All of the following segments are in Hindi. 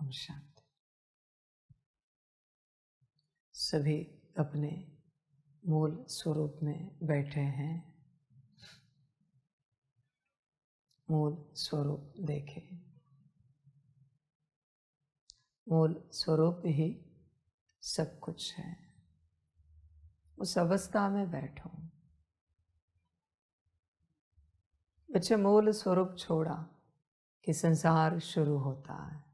ओम शांति। सभी अपने मूल स्वरूप में बैठे हैं। मूल स्वरूप देखें। मूल स्वरूप ही सब कुछ है। उस अवस्था में बैठो। बच्चे, मूल स्वरूप छोड़ा कि संसार शुरू होता है।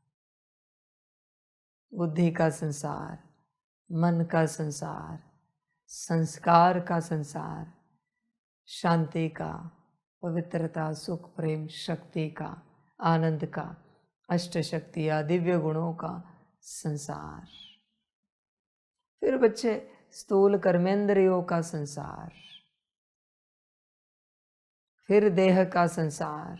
बुद्धि का संसार, मन का संसार, संस्कार का संसार, शांति का, पवित्रता, सुख, प्रेम, शक्ति का, आनंद का, अष्ट शक्तियाँ, दिव्य गुणों का संसार। फिर बच्चे, स्थूल कर्मेंद्रियों का संसार, फिर देह का संसार,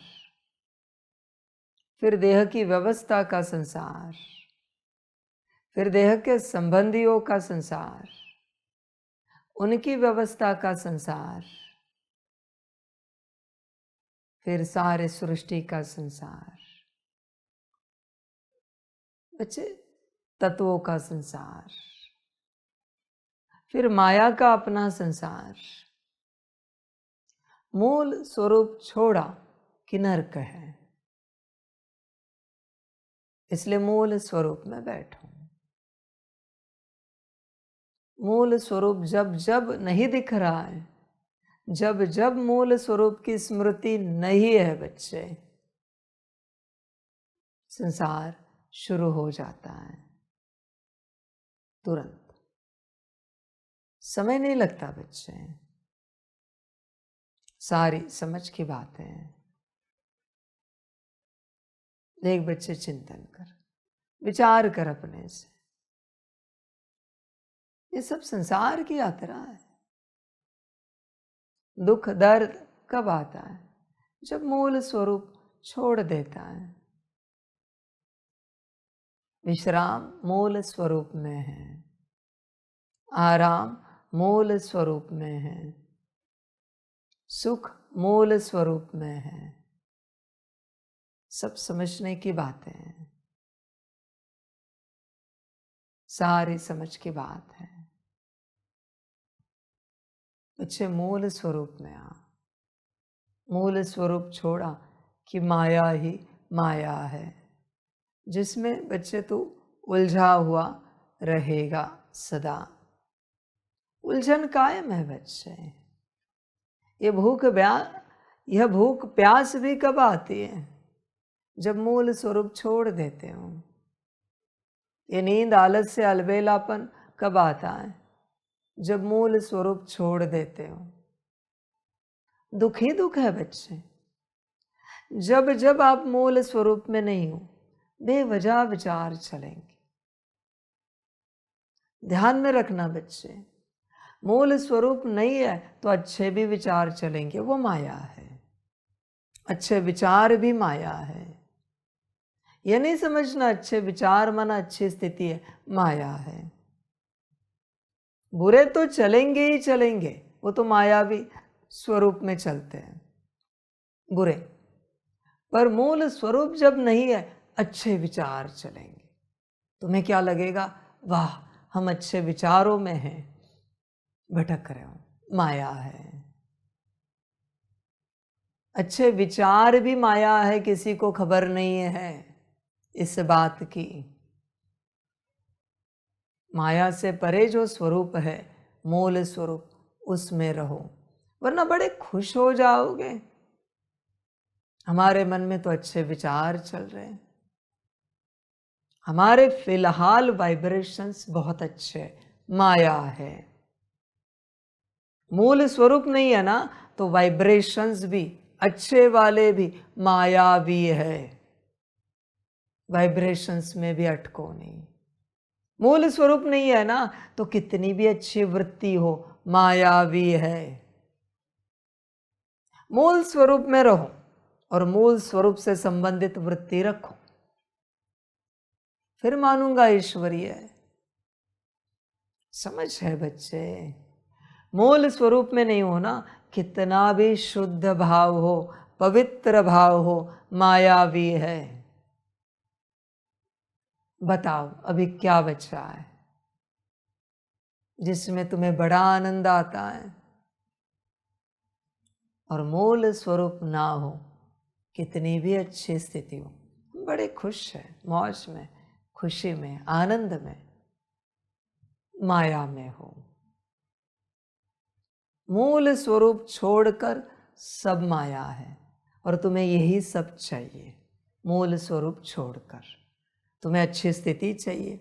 फिर देह की व्यवस्था का संसार, फिर देह के संबंधियों का संसार, उनकी व्यवस्था का संसार, फिर सारे सृष्टि का संसार। बच्चे, तत्वों का संसार, फिर माया का अपना संसार। मूल स्वरूप छोड़ा कि नरक है। इसलिए मूल स्वरूप में बैठो। मूल स्वरूप जब जब नहीं दिख रहा है, जब जब मूल स्वरूप की स्मृति नहीं है बच्चे, संसार शुरू हो जाता है। तुरंत समय नहीं लगता बच्चे। सारी समझ की बात है। देख बच्चे, चिंतन कर, विचार कर अपने से। ये सब संसार की यात्रा है। दुख दर्द कब आता है? जब मूल स्वरूप छोड़ देता है। विश्राम मूल स्वरूप में है, आराम मूल स्वरूप में है, सुख मूल स्वरूप में है। सब समझने की बातें हैं। सारी समझ की बात है। बच्चे, मूल स्वरूप में आ। मूल स्वरूप छोड़ा कि माया ही माया है, जिसमें बच्चे तू उलझा हुआ रहेगा सदा। उलझन कायम है बच्चे। यह भूख प्यास भी कब आती है? जब मूल स्वरूप छोड़ देते हो। ये नींद, आलस्य, अलबेलापन कब आता है? जब मूल स्वरूप छोड़ देते हो। दुख ही दुख है बच्चे। जब जब आप मूल स्वरूप में नहीं हो, बेवजह विचार चलेंगे। ध्यान में रखना बच्चे, मूल स्वरूप नहीं है तो अच्छे भी विचार चलेंगे, वो माया है। अच्छे विचार भी माया है। यह नहीं समझना अच्छे विचार माना अच्छी स्थिति है, माया है। बुरे तो चलेंगे ही चलेंगे, वो तो मायावी स्वरूप में चलते हैं बुरे। पर मूल स्वरूप जब नहीं है, अच्छे विचार चलेंगे। तुम्हें क्या लगेगा? वाह, हम अच्छे विचारों में हैं। भटक रहे हो, माया है। अच्छे विचार भी माया है, किसी को खबर नहीं है इस बात की। माया से परे जो स्वरूप है, मूल स्वरूप, उसमें रहो, वरना बड़े खुश हो जाओगे। हमारे मन में तो अच्छे विचार चल रहे हैं, हमारे फिलहाल वाइब्रेशंस बहुत अच्छे, माया है। मूल स्वरूप नहीं है ना, तो वाइब्रेशंस भी अच्छे वाले भी मायावी है। वाइब्रेशंस में भी अटको नहीं। मूल स्वरूप नहीं है ना, तो कितनी भी अच्छी वृत्ति हो, मायावी है। मूल स्वरूप में रहो और मूल स्वरूप से संबंधित वृत्ति रखो, फिर मानूंगा ईश्वरीय है। समझ है बच्चे? मूल स्वरूप में नहीं हो ना, कितना भी शुद्ध भाव हो, पवित्र भाव हो, मायावी है। बताओ अभी क्या बचा है जिसमें तुम्हें बड़ा आनंद आता है? और मूल स्वरूप ना हो, कितनी भी अच्छी स्थिति हो, बड़े खुश है, मौज में, खुशी में, आनंद में, माया में हो। मूल स्वरूप छोड़कर सब माया है और तुम्हें यही सब चाहिए। मूल स्वरूप छोड़कर तुम्हें अच्छी स्थिति चाहिए,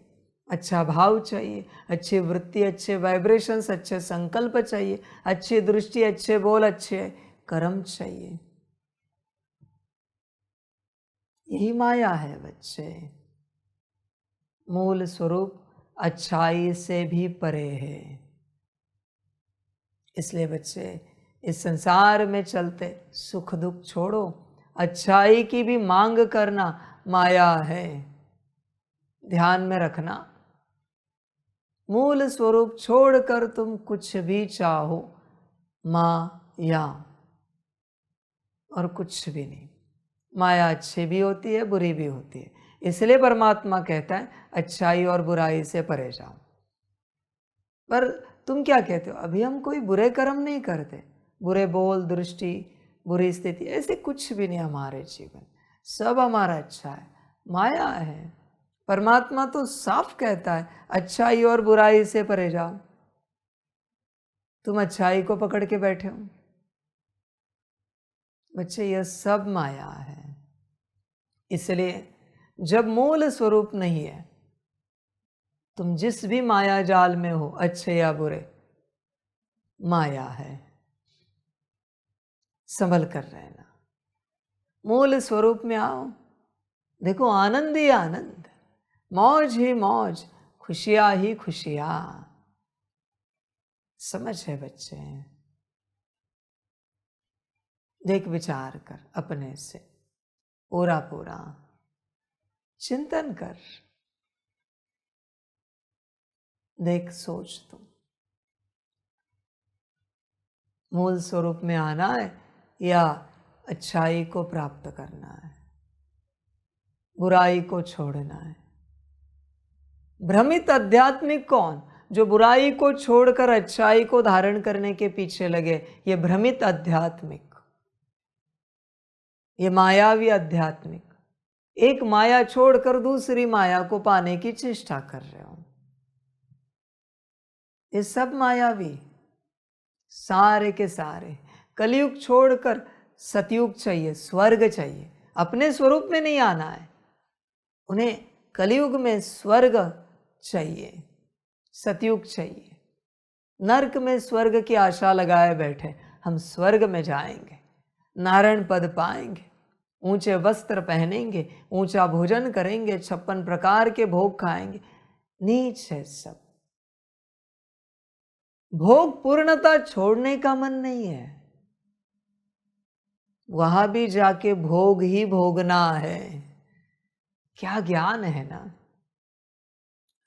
अच्छा भाव चाहिए, अच्छी वृत्ति, अच्छे वाइब्रेशंस, अच्छे संकल्प चाहिए, अच्छी दृष्टि, अच्छे बोल, अच्छे कर्म चाहिए। यही माया है बच्चे। मूल स्वरूप अच्छाई से भी परे है। इसलिए बच्चे इस संसार में चलते सुख दुख छोड़ो, अच्छाई की भी मांग करना माया है, ध्यान में रखना। मूल स्वरूप छोड़कर तुम कुछ भी चाहो, माया और कुछ भी नहीं। माया अच्छी भी होती है, बुरी भी होती है। इसलिए परमात्मा कहता है अच्छाई और बुराई से परे जाओ। पर तुम क्या कहते हो? अभी हम कोई बुरे कर्म नहीं करते, बुरे बोल, दृष्टि, बुरी स्थिति, ऐसे कुछ भी नहीं हमारे जीवन, सब हमारा अच्छा है। माया है। परमात्मा तो साफ कहता है अच्छाई और बुराई से परे जाओ। तुम अच्छाई को पकड़ के बैठे हो। बच्चे यह सब माया है। इसलिए जब मूल स्वरूप नहीं है, तुम जिस भी माया जाल में हो, अच्छे या बुरे, माया है। संभल कर रहना, मूल स्वरूप में आओ। देखो आनंद ही आनंद, मौज ही मौज, खुशियां ही खुशियां। समझ है बच्चे? देख विचार कर, अपने से पूरा पूरा चिंतन कर, देख सोच। तुम मूल स्वरूप में आना है या अच्छाई को प्राप्त करना है, बुराई को छोड़ना है? भ्रमित आध्यात्मिक कौन? जो बुराई को छोड़कर अच्छाई को धारण करने के पीछे लगे, ये भ्रमित आध्यात्मिक, ये मायावी आध्यात्मिक। एक माया छोड़कर दूसरी माया को पाने की चेष्टा कर रहे हो। ये सब मायावी, सारे के सारे। कलयुग छोड़कर सतयुग चाहिए, स्वर्ग चाहिए। अपने स्वरूप में नहीं आना है उन्हें, कलयुग में स्वर्ग चाहिए, सतयुग चाहिए। नरक में स्वर्ग की आशा लगाए बैठे, हम स्वर्ग में जाएंगे, नारायण पद पाएंगे, ऊंचे वस्त्र पहनेंगे, ऊंचा भोजन करेंगे, 56 प्रकार के भोग खाएंगे। नीच है सब। भोग पूर्णता छोड़ने का मन नहीं है, वहां भी जाके भोग ही भोगना है। क्या ज्ञान है ना,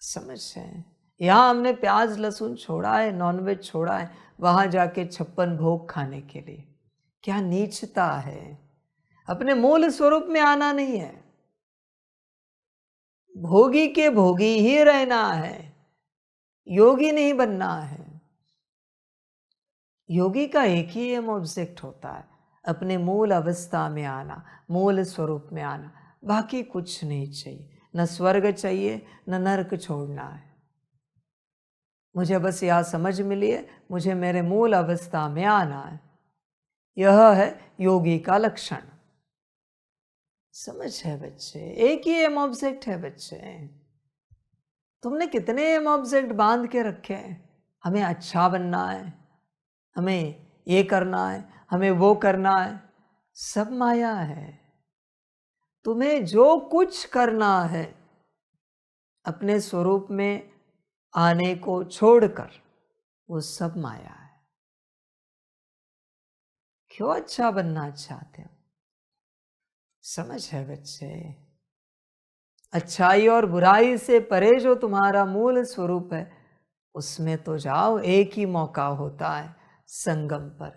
समझ है? यहां हमने प्याज लहसुन छोड़ा है, नॉनवेज छोड़ा है, वहां जाके 56 भोग खाने के लिए। क्या नीचता है। अपने मूल स्वरूप में आना नहीं है, भोगी के भोगी ही रहना है, योगी नहीं बनना है। योगी का एक ही एम ऑब्जेक्ट होता है, अपने मूल अवस्था में आना, मूल स्वरूप में आना। बाकी कुछ नहीं चाहिए, न स्वर्ग चाहिए, न नरक छोड़ना है। मुझे बस यह समझ मिली है, मुझे मेरे मूल अवस्था में आना है। यह है योगी का लक्षण। समझ है बच्चे? एक ही एम ऑब्जेक्ट है बच्चे। तुमने कितने एम ऑब्जेक्ट बांध के रखे हैं? हमें अच्छा बनना है, हमें ये करना है, हमें वो करना है। सब माया है। तुम्हें जो कुछ करना है अपने स्वरूप में आने को छोड़कर, वो सब माया है। क्यों अच्छा बनना चाहते हो? समझ है बच्चे? अच्छाई और बुराई से परे जो तुम्हारा मूल स्वरूप है, उसमें तो जाओ। एक ही मौका होता है संगम पर,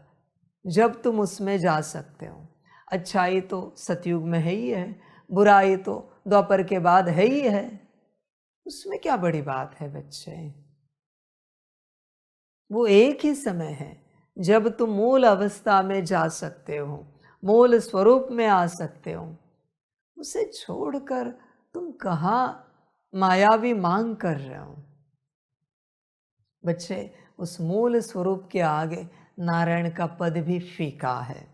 जब तुम उसमें जा सकते हो। अच्छाई तो सतयुग में है ही है, बुराई तो द्वापर के बाद है ही है। उसमें क्या बड़ी बात है बच्चे। वो एक ही समय है जब तुम मूल अवस्था में जा सकते हो, मूल स्वरूप में आ सकते हो। उसे छोड़कर तुम कहाँ मायावी मांग कर रहे हो। बच्चे, उस मूल स्वरूप के आगे नारायण का पद भी फीका है।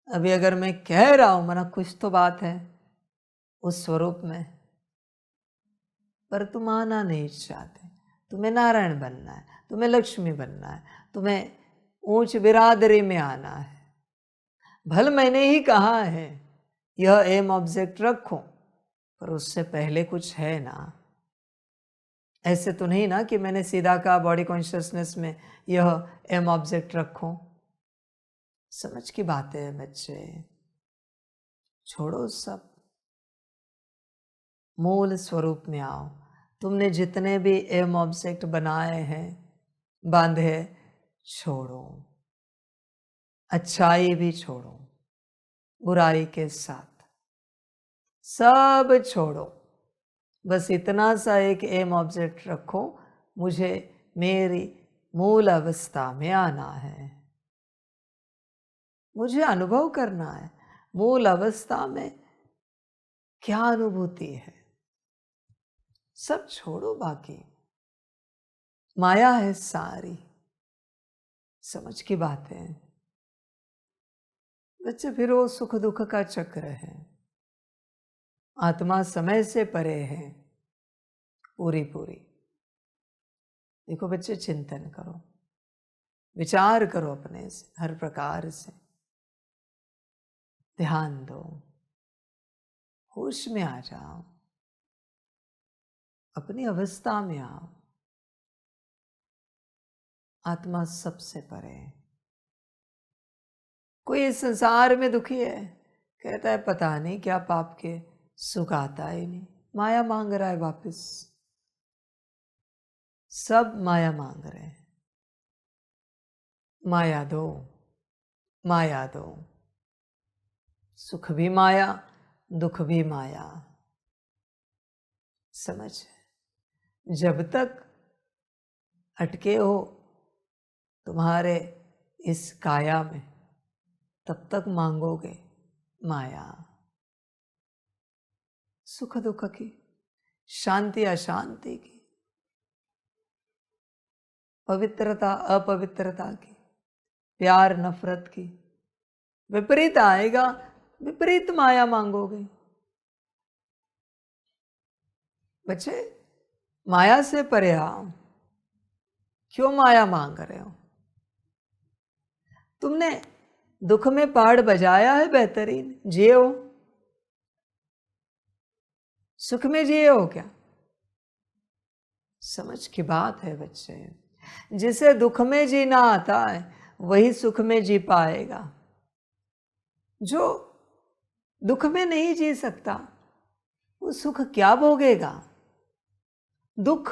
अभी अगर मैं कह रहा हूं मना कुछ तो बात है उस स्वरूप में, पर तुम आना नहीं चाहते। तुम्हें नारायण बनना है, तुम्हें लक्ष्मी बनना है, तुम्हें ऊंच बिरादरी में आना है। भल मैंने ही कहा है यह एम ऑब्जेक्ट रखो, पर उससे पहले कुछ है ना। ऐसे तो नहीं ना कि मैंने सीधा कहा बॉडी कॉन्शियसनेस में यह एम ऑब्जेक्ट रखो। समझ की बात है बच्चे, छोड़ो सब, मूल स्वरूप में आओ। तुमने जितने भी एम ऑब्जेक्ट बनाए हैं, बांधे, छोड़ो। अच्छाई भी छोड़ो, बुराई के साथ सब छोड़ो। बस इतना सा एक एम ऑब्जेक्ट रखो, मुझे मेरी मूल अवस्था में आना है, मुझे अनुभव करना है मूल अवस्था में क्या अनुभूति है। सब छोड़ो, बाकी माया है सारी। समझ की बात है बच्चे। फिर वो सुख दुख का चक्र है। आत्मा समय से परे है पूरी पूरी। देखो बच्चे, चिंतन करो, विचार करो अपने से, हर प्रकार से ध्यान दो, होश में आ जाओ, अपनी अवस्था में आओ। आत्मा सबसे परे है। कोई इस संसार में दुखी है, कहता है पता नहीं क्या पाप के सुख आता ही नहीं, माया मांग रहा है वापस। सब माया मांग रहे हैं, माया दो, माया दो। सुख भी माया, दुख भी माया। समझ, जब तक अटके हो तुम्हारे इस काया में, तब तक मांगोगे माया। सुख दुख की, शांति अशांति की, पवित्रता अपवित्रता की, प्यार नफरत की, विपरीत आएगा, विपरीत माया मांगोगे। बच्चे, माया से परे आओ। क्यों माया मांग रहे हो? तुमने दुख में पहाड़ बजाया है, बेहतरीन जिए हो। सुख में जिए हो क्या? समझ की बात है बच्चे। जिसे दुख में जीना आता है वही सुख में जी पाएगा। जो दुख में नहीं जी सकता वो सुख क्या भोगेगा? दुख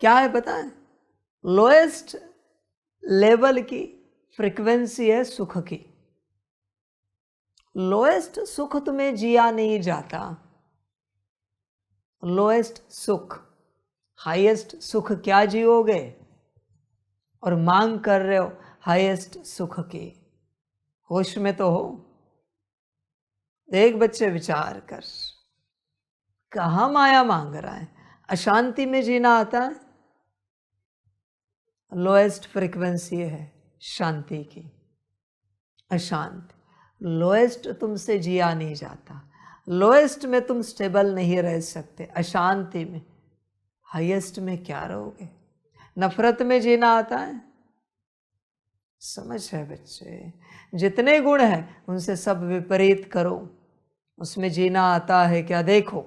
क्या है पता है? लोएस्ट लेवल की फ्रीक्वेंसी है सुख की। लोएस्ट सुख तुम्हें जिया नहीं जाता। लोएस्ट सुख, हाईएस्ट सुख क्या जियोगे? और मांग कर रहे हो हाईएस्ट सुख की। होश में तो हो। देख बच्चे, विचार कर, कहाँ माया मांग रहा है? अशांति में जीना आता है। लोएस्ट फ्रीक्वेंसी है शांति की। अशांति लोएस्ट तुमसे जिया नहीं जाता। लोएस्ट में तुम स्टेबल नहीं रह सकते। अशांति में, हाईएस्ट में क्या रहोगे? नफरत में जीना आता है। समझ है बच्चे, जितने गुण हैं उनसे सब विपरीत करो, उसमें जीना आता है क्या? देखो,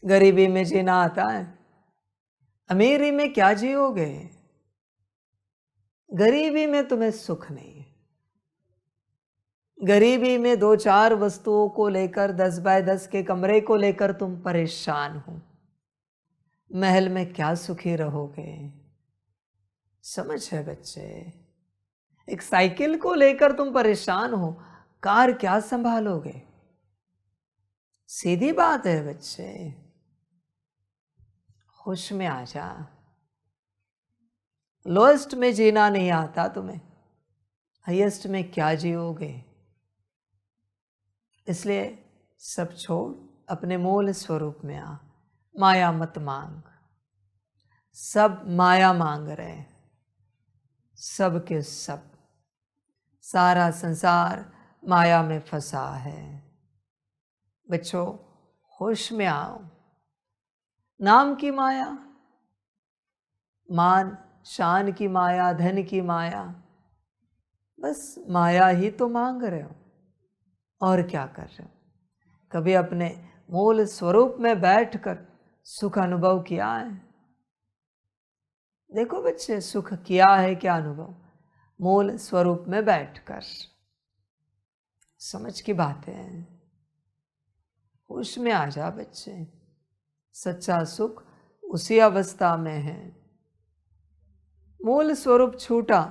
गरीबी में जीना आता है, अमीरी में क्या जियोगे? गरीबी में तुम्हें सुख नहीं है। गरीबी में 2-4 वस्तुओं को लेकर, 10 बाय 10 के कमरे को लेकर तुम परेशान हो। महल में क्या सुखी रहोगे? समझ है बच्चे, एक साइकिल को लेकर तुम परेशान हो, कार क्या संभालोगे? सीधी बात है बच्चे, होश में आ जा। लोएस्ट में जीना नहीं आता तुम्हें, हाईएस्ट में क्या जियोगे? इसलिए सब छोड़, अपने मूल स्वरूप में आ। माया मत मांग। सब माया मांग रहे हैं, सब के सब। सारा संसार माया में फंसा है। बच्चों, होश में आओ। नाम की माया, मान शान की माया, धन की माया, बस माया ही तो मांग रहे हो, और क्या कर रहे हो? कभी अपने मूल स्वरूप में बैठकर सुख अनुभव किया है? देखो बच्चे, सुख किया है क्या अनुभव? मूल स्वरूप में बैठकर। समझ की बातें हैं। होश में आ जा बच्चे। सच्चा सुख उसी अवस्था में है। मूल स्वरूप छूटा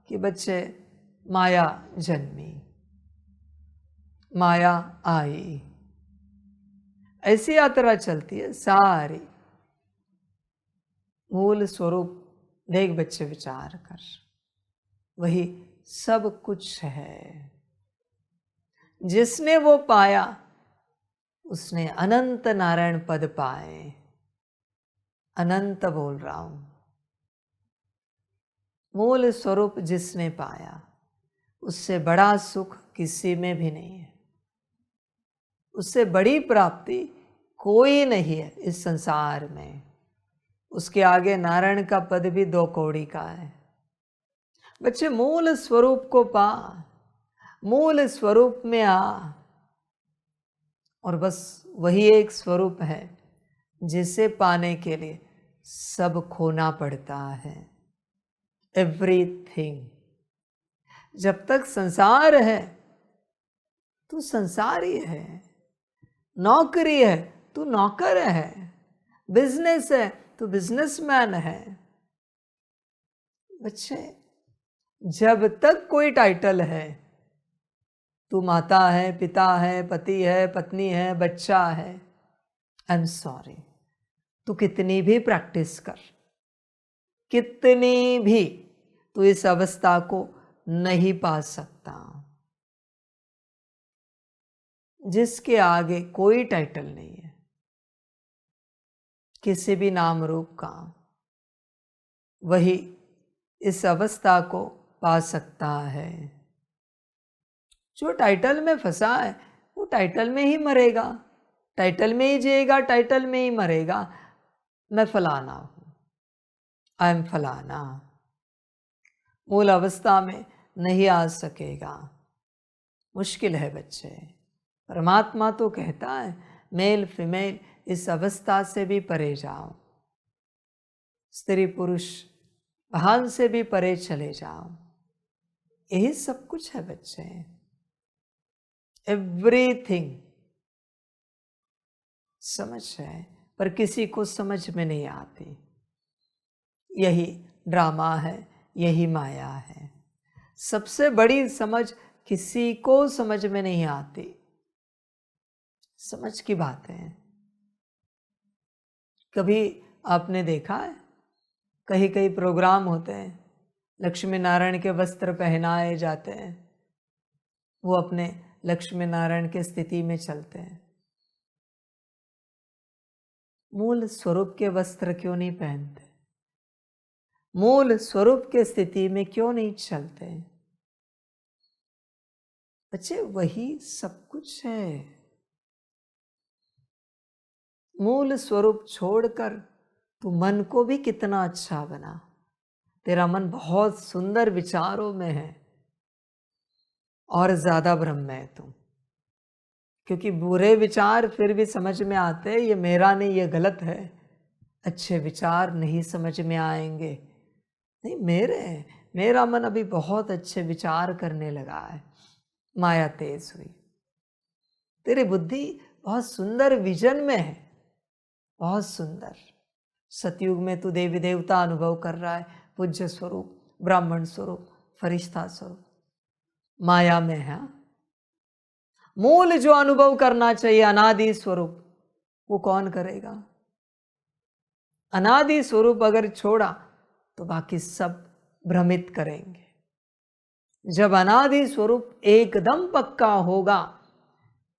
कि बच्चे माया जन्मी, माया आई। ऐसी यात्रा चलती है सारी। मूल स्वरूप देख बच्चे, विचार कर, वही सब कुछ है। जिसने वो पाया उसने अनंत नारायण पद पाए। अनंत बोल रहा हूं। मूल स्वरूप जिसने पाया, उससे बड़ा सुख किसी में भी नहीं है। उससे बड़ी प्राप्ति कोई नहीं है इस संसार में। उसके आगे नारायण का पद भी 2 कौड़ी का है। बच्चे, मूल स्वरूप को पा, मूल स्वरूप में आ। और बस वही एक स्वरूप है जिसे पाने के लिए सब खोना पड़ता है। एवरीथिंग। जब तक संसार है तू संसारी है, नौकरी है तू नौकर है, बिजनेस है तू बिजनेसमैन है। बच्चे, जब तक कोई टाइटल है, तू माता है, पिता है, पति है, पत्नी है, बच्चा है, आई एम सॉरी, तू कितनी भी प्रैक्टिस कर, कितनी भी, तू इस अवस्था को नहीं पा सकता। जिसके आगे कोई टाइटल नहीं है किसी भी नाम रूप का, वही इस अवस्था को पा सकता है। जो टाइटल में फंसा है वो टाइटल में ही मरेगा, टाइटल में ही जिएगा, टाइटल में ही मरेगा। मैं फलाना हूं, आई एम फलाना। मूल अवस्था में नहीं आ सकेगा। मुश्किल है बच्चे। परमात्मा तो कहता है मेल फीमेल इस अवस्था से भी परे जाओ, स्त्री पुरुष भान से भी परे चले जाओ। यही सब कुछ है बच्चे। एवरीथिंग समझ है, पर किसी को समझ में नहीं आती। यही ड्रामा है, यही माया है। सबसे बड़ी समझ किसी को समझ में नहीं आती। समझ की बात है। कभी आपने देखा है, कहीं कहीं प्रोग्राम होते हैं, लक्ष्मी नारायण के वस्त्र पहनाए जाते हैं, वो अपने लक्ष्मी नारायण के स्थिति में चलते हैं। मूल स्वरूप के वस्त्र क्यों नहीं पहनते? मूल स्वरूप के स्थिति में क्यों नहीं चलते? बच्चे, वही सब कुछ है। मूल स्वरूप छोड़कर तू मन को भी कितना अच्छा बना। तेरा मन बहुत सुंदर विचारों में है और ज्यादा भ्रम में है तू। क्योंकि बुरे विचार फिर भी समझ में आते हैं, ये मेरा नहीं, ये गलत है। अच्छे विचार नहीं समझ में आएंगे। नहीं, मेरा मन अभी बहुत अच्छे विचार करने लगा है। माया तेज हुई। तेरी बुद्धि बहुत सुंदर विजन में है, बहुत सुंदर। सतयुग में तू देवी देवता अनुभव कर रहा है, पूज्य स्वरूप, ब्राह्मण स्वरूप, फरिश्ता स्वरूप। माया में है। मूल जो अनुभव करना चाहिए अनादि स्वरूप, वो कौन करेगा? अनादि स्वरूप अगर छोड़ा तो बाकी सब भ्रमित करेंगे। जब अनादि स्वरूप एकदम पक्का होगा,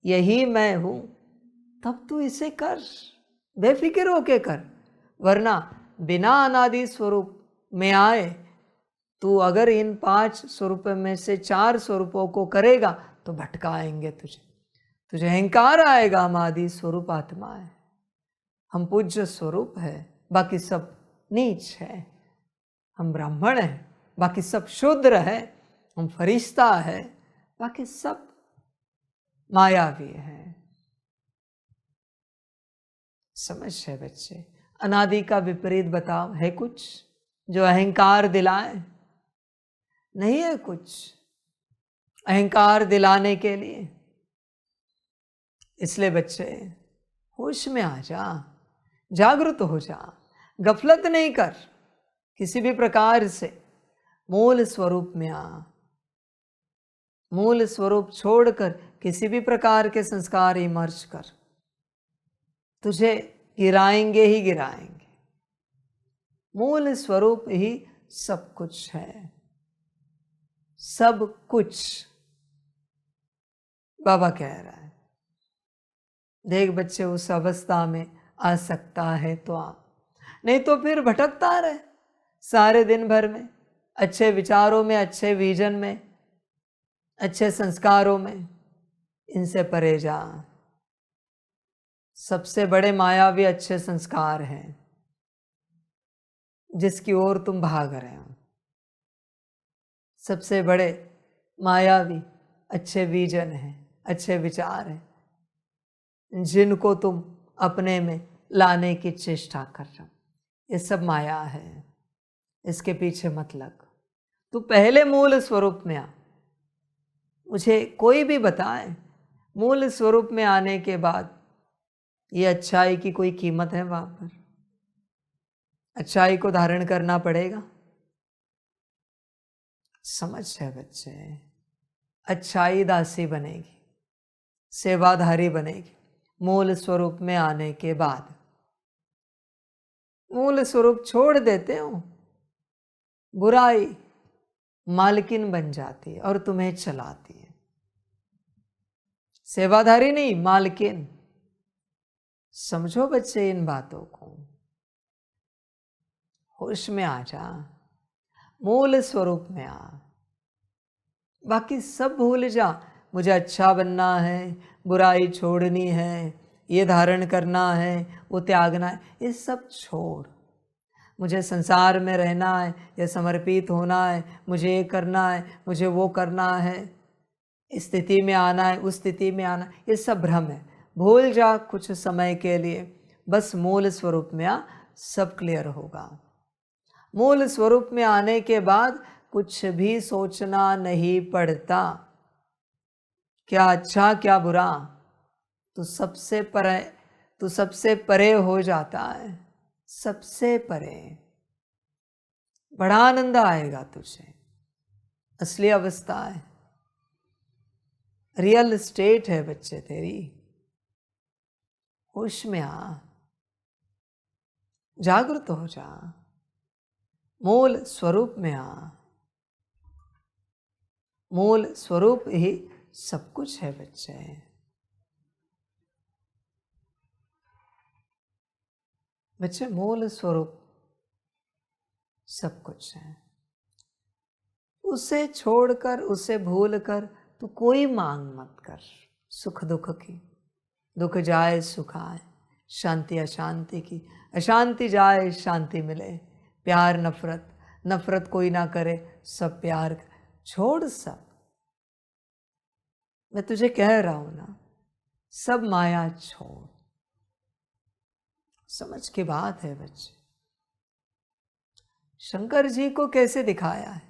यही मैं हूं, तब तू इसे कर, बेफिक्र होके कर। वरना बिना अनादि स्वरूप में आए तू अगर इन 5 स्वरूप में से 4 स्वरूपों को करेगा तो भटकाएंगे तुझे। तुझे अहंकार आएगा, हम आदि स्वरूप आत्मा है, हम पूज्य स्वरूप है, बाकी सब नीच है। हम ब्राह्मण हैं, बाकी सब शूद्र है। हम फरिश्ता है, बाकी सब मायावी है। समझ है बच्चे? अनादि का विपरीत बताओ, है कुछ जो अहंकार दिलाए? नहीं है कुछ अहंकार दिलाने के लिए। इसलिए बच्चे होश में आ जा, जागृत हो जा, गफलत नहीं कर किसी भी प्रकार से। मूल स्वरूप में आ, मूल स्वरूप छोड़कर किसी भी प्रकार के संस्कार इमर्ज कर, तुझे गिराएंगे ही गिराएंगे। मूल स्वरूप ही सब कुछ है, सब कुछ। बाबा कह रहा है, देख बच्चे, उस अवस्था में आ सकता है तो आ, नहीं तो फिर भटकता रहे सारे दिन भर में, अच्छे विचारों में, अच्छे विजन में, अच्छे संस्कारों में। इनसे परे जा। सबसे बड़े मायावी अच्छे संस्कार हैं जिसकी ओर तुम भाग रहे हो। सबसे बड़े मायावी अच्छे विजन हैं, अच्छे विचार हैं जिनको तुम अपने में लाने की चेष्टा कर रहे हो। ये सब माया है, इसके पीछे मत लग। तू पहले मूल स्वरूप में आ। मुझे कोई भी बताए, मूल स्वरूप में आने के बाद ये अच्छाई की कोई कीमत है? वहां पर अच्छाई को धारण करना पड़ेगा। समझ है बच्चे? अच्छाई दासी बनेगी, सेवाधारी बनेगी मूल स्वरूप में आने के बाद। मूल स्वरूप छोड़ देते हो, बुराई मालकिन बन जाती है और तुम्हें चलाती है। सेवाधारी नहीं, मालकिन। समझो बच्चे इन बातों को, होश में आ जा, मूल स्वरूप में आ, बाकी सब भूल जा। मुझे अच्छा बनना है, बुराई छोड़नी है, ये धारण करना है, वो त्यागना है, ये सब छोड़। मुझे संसार में रहना है, या समर्पित होना है, मुझे ये करना है, मुझे वो करना है, इस स्थिति में आना है, उस स्थिति में आना, ये सब भ्रम है। भूल जा कुछ समय के लिए, बस मूल स्वरूप में आ, सब क्लियर होगा। मूल स्वरूप में आने के बाद कुछ भी सोचना नहीं पड़ता, क्या अच्छा क्या बुरा। तो सबसे परे हो जाता है, सबसे परे। बड़ा आनंद आएगा तुझे। असली अवस्था है, रियल स्टेट है बच्चे तेरी। होश में आ, जागृत हो जा, मूल स्वरूप में आ। मूल स्वरूप ही सब कुछ है बच्चे। बच्चे मूल स्वरूप सब कुछ है। उसे छोड़कर, उसे भूलकर तू कोई मांग मत कर सुख दुख की। दुख जाए सुख आए, शांति अशांति की, अशांति जाए शांति मिले। प्यार नफरत, नफरत कोई ना करे, सब प्यार छोड़। सब मैं तुझे कह रहा हूं ना, सब माया छोड़। समझ की बात है बच्चे। शंकर जी को कैसे दिखाया है?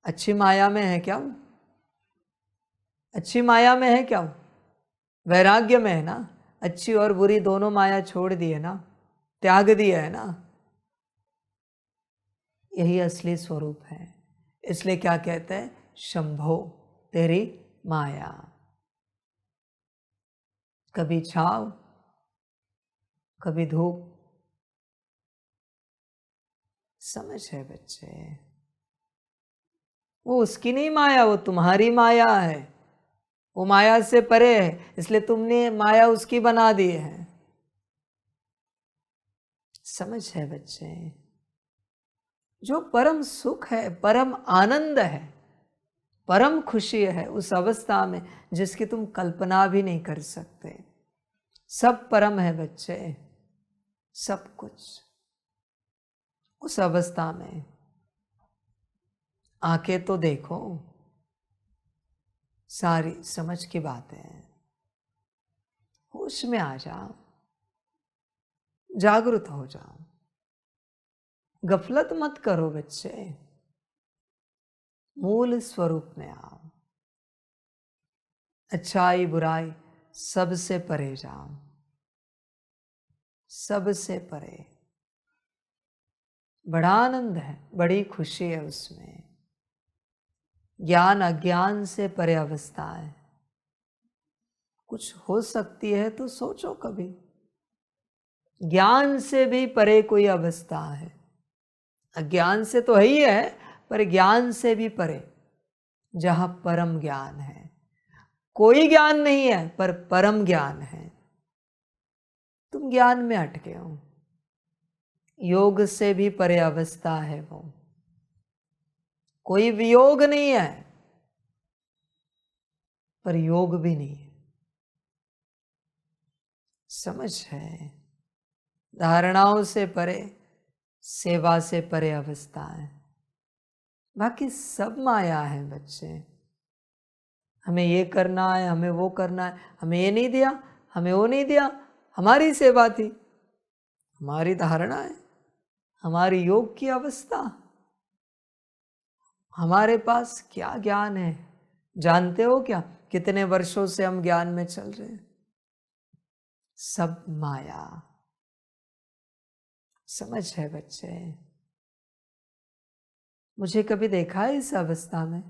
अच्छी माया में है क्या वो? अच्छी माया में है क्या वो? वैराग्य में है ना। अच्छी और बुरी दोनों माया छोड़ दी है ना, त्याग दिया है ना। यही असली स्वरूप है। इसलिए क्या कहते हैं? शंभो तेरी माया। कभी छाव, कभी धूप। समझ है बच्चे? वो उसकी नहीं माया, वो तुम्हारी माया है। वो माया से परे है, इसलिए तुमने माया उसकी बना दी है। समझ है बच्चे? जो परम सुख है, परम आनंद है, परम खुशी है उस अवस्था में जिसकी तुम कल्पना भी नहीं कर सकते। सब परम है बच्चे, सब कुछ उस अवस्था में। आंखें तो देखो, सारी समझ की बातें हैं। होश में आ जाओ, जागृत हो जाओ, गफलत मत करो बच्चे, मूल स्वरूप में आओ। अच्छाई बुराई सबसे परे जाओ, सबसे परे। बड़ा आनंद है, बड़ी खुशी है उसमें। ज्ञान अज्ञान से परे अवस्था है। कुछ हो सकती है तो सोचो कभी, ज्ञान से भी परे कोई अवस्था है। अज्ञान से तो है ही है, पर ज्ञान से भी परे, जहां परम ज्ञान है। कोई ज्ञान नहीं है पर परम ज्ञान है। तुम ज्ञान में अटके हो। योग से भी परे अवस्था है वो। कोई वियोग नहीं है पर योग भी नहीं है। समझ है? धारणाओं से परे, सेवा से परे अवस्था है। बाकी सब माया है बच्चे। हमें ये करना है, हमें वो करना है, हमें ये नहीं दिया, हमें वो नहीं दिया। हमारी सेवा थी, हमारी धारणा है, हमारी योग की अवस्था। हमारे पास क्या ज्ञान है जानते हो क्या? कितने वर्षों से हम ज्ञान में चल रहे हैं। सब माया। समझ है बच्चे? मुझे कभी देखा है इस अवस्था में?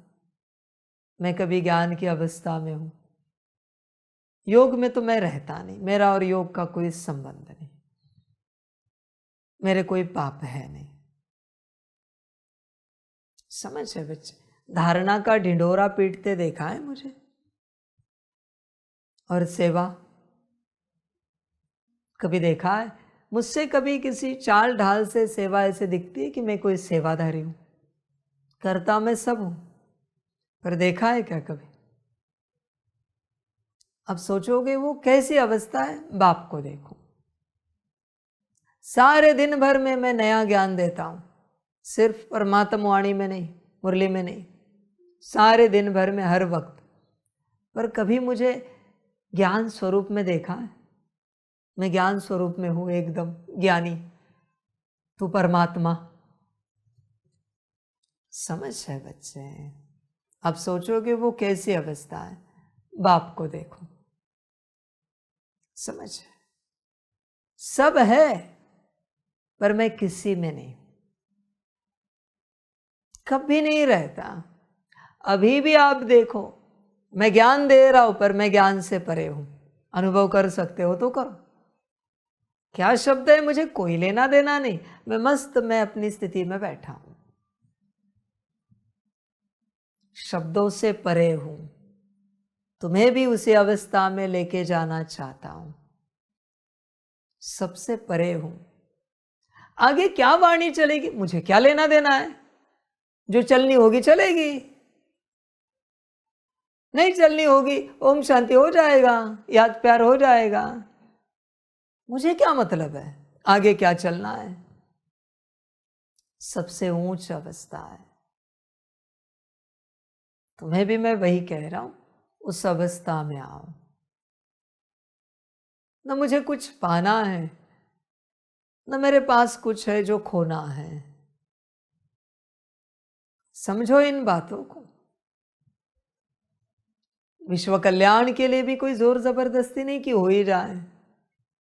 मैं कभी ज्ञान की अवस्था में हूं। योग में तो मैं रहता नहीं, मेरा और योग का कोई संबंध नहीं, मेरे कोई पाप है नहीं। समझ है बच्चे? धारणा का ढिंढोरा पीटते देखा है मुझे। और सेवा कभी देखा है? मुझसे कभी किसी चाल ढाल से सेवा ऐसे दिखती है कि मैं कोई सेवाधारी हूं? करता मैं सब हूं, पर देखा है क्या कभी? अब सोचोगे वो कैसी अवस्था है? बाप को देखो, सारे दिन भर में मैं नया ज्ञान देता हूं, सिर्फ परमात्मा वाणी में नहीं, मुरली में नहीं, सारे दिन भर में हर वक्त। पर कभी मुझे ज्ञान स्वरूप में देखा है? मैं ज्ञान स्वरूप में हूं, एकदम ज्ञानी, तू परमात्मा। समझ है बच्चे? अब सोचोगे वो कैसी अवस्था है? बाप को देखो। समझ है? सब है पर मैं किसी में नहीं, कभी नहीं रहता। अभी भी आप देखो, मैं ज्ञान दे रहा हूं पर मैं ज्ञान से परे हूं। अनुभव कर सकते हो तो करो। क्या शब्द है मुझे कोई लेना देना नहीं, मैं मस्त, मैं अपनी स्थिति में बैठा हूं, शब्दों से परे हूं। तुम्हें भी उसी अवस्था में लेके जाना चाहता हूं, सबसे परे हूं। आगे क्या वाणी चलेगी मुझे क्या लेना देना है? जो चलनी होगी चलेगी, नहीं चलनी होगी ओम शांति हो जाएगा, याद प्यार हो जाएगा। मुझे क्या मतलब है आगे क्या चलना है? सबसे ऊंच अवस्था है। तुम्हें भी मैं वही कह रहा हूं, उस अवस्था में आओ। न मुझे कुछ पाना है, न मेरे पास कुछ है जो खोना है। समझो इन बातों को। विश्व कल्याण के लिए भी कोई जोर जबरदस्ती नहीं कि हो ही जाए,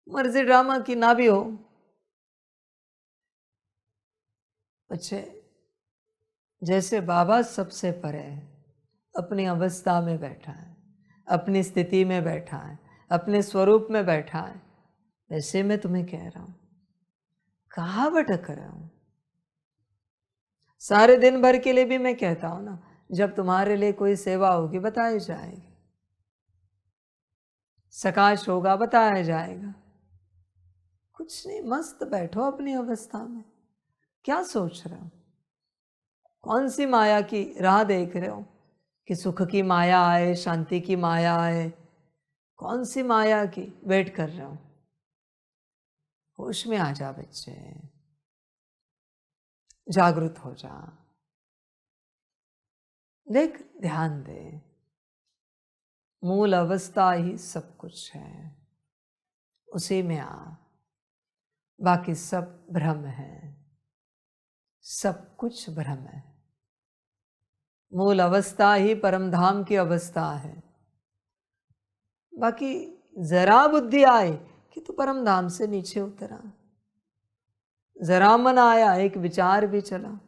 मर्जी ड्रामा की ना भी हो। अच्छे जैसे बाबा सबसे परे है, अपनी अवस्था में बैठा है, अपनी स्थिति में बैठा है, अपने स्वरूप में बैठा है। वैसे मैं तुम्हें कह रहा हूं, कहाँ भटक रहा हूं? सारे दिन भर के लिए भी मैं कहता हूं ना, जब तुम्हारे लिए कोई सेवा होगी बताई जाएगी, सकाश होगा बताया जाएगा। कुछ नहीं, मस्त बैठो अपनी अवस्था में। क्या सोच रहे हो? कौन सी माया की राह देख रहे हो कि सुख की माया आए, शांति की माया आए? कौन सी माया की वेट कर रहे हो? होश में आ जा बच्चे, जागृत हो जा, देख, ध्यान दे। मूल अवस्था ही सब कुछ है, उसी में आ। बाकी सब भ्रम है, सब कुछ भ्रम है। मूल अवस्था ही परम धाम की अवस्था है। बाकी जरा बुद्धि आए कि तू परम धाम से नीचे उतरा, जरा मन आया, एक विचार भी चला,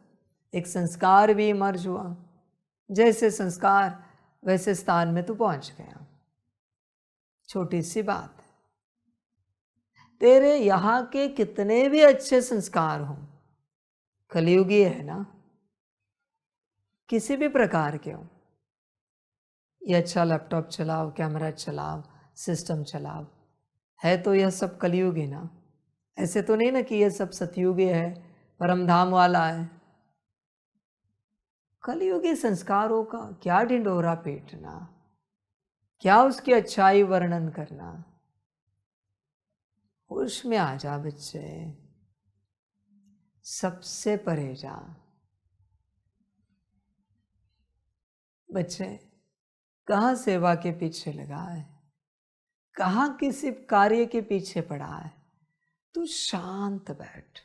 एक संस्कार भी इमर्ज हुआ, जैसे संस्कार वैसे स्थान में तू पहुंच गया। छोटी सी बात है। तेरे यहाँ के कितने भी अच्छे संस्कार हों, कलयुगी है ना, किसी भी प्रकार के हो, ये अच्छा लैपटॉप चलाओ, कैमरा चलाओ, सिस्टम चलाओ, है तो यह सब कलयुगी ना। ऐसे तो नहीं ना कि यह सब सतयुगी है, परम धाम वाला है। कलयुगी संस्कारों का क्या ढिंडोरा पीटना, क्या उसकी अच्छाई वर्णन करना। होश में आ जा बच्चे, सबसे परे जा। बच्चे, कहाँ सेवा के पीछे लगा है, कहाँ किसी कार्य के पीछे पड़ा है? तू शांत बैठ।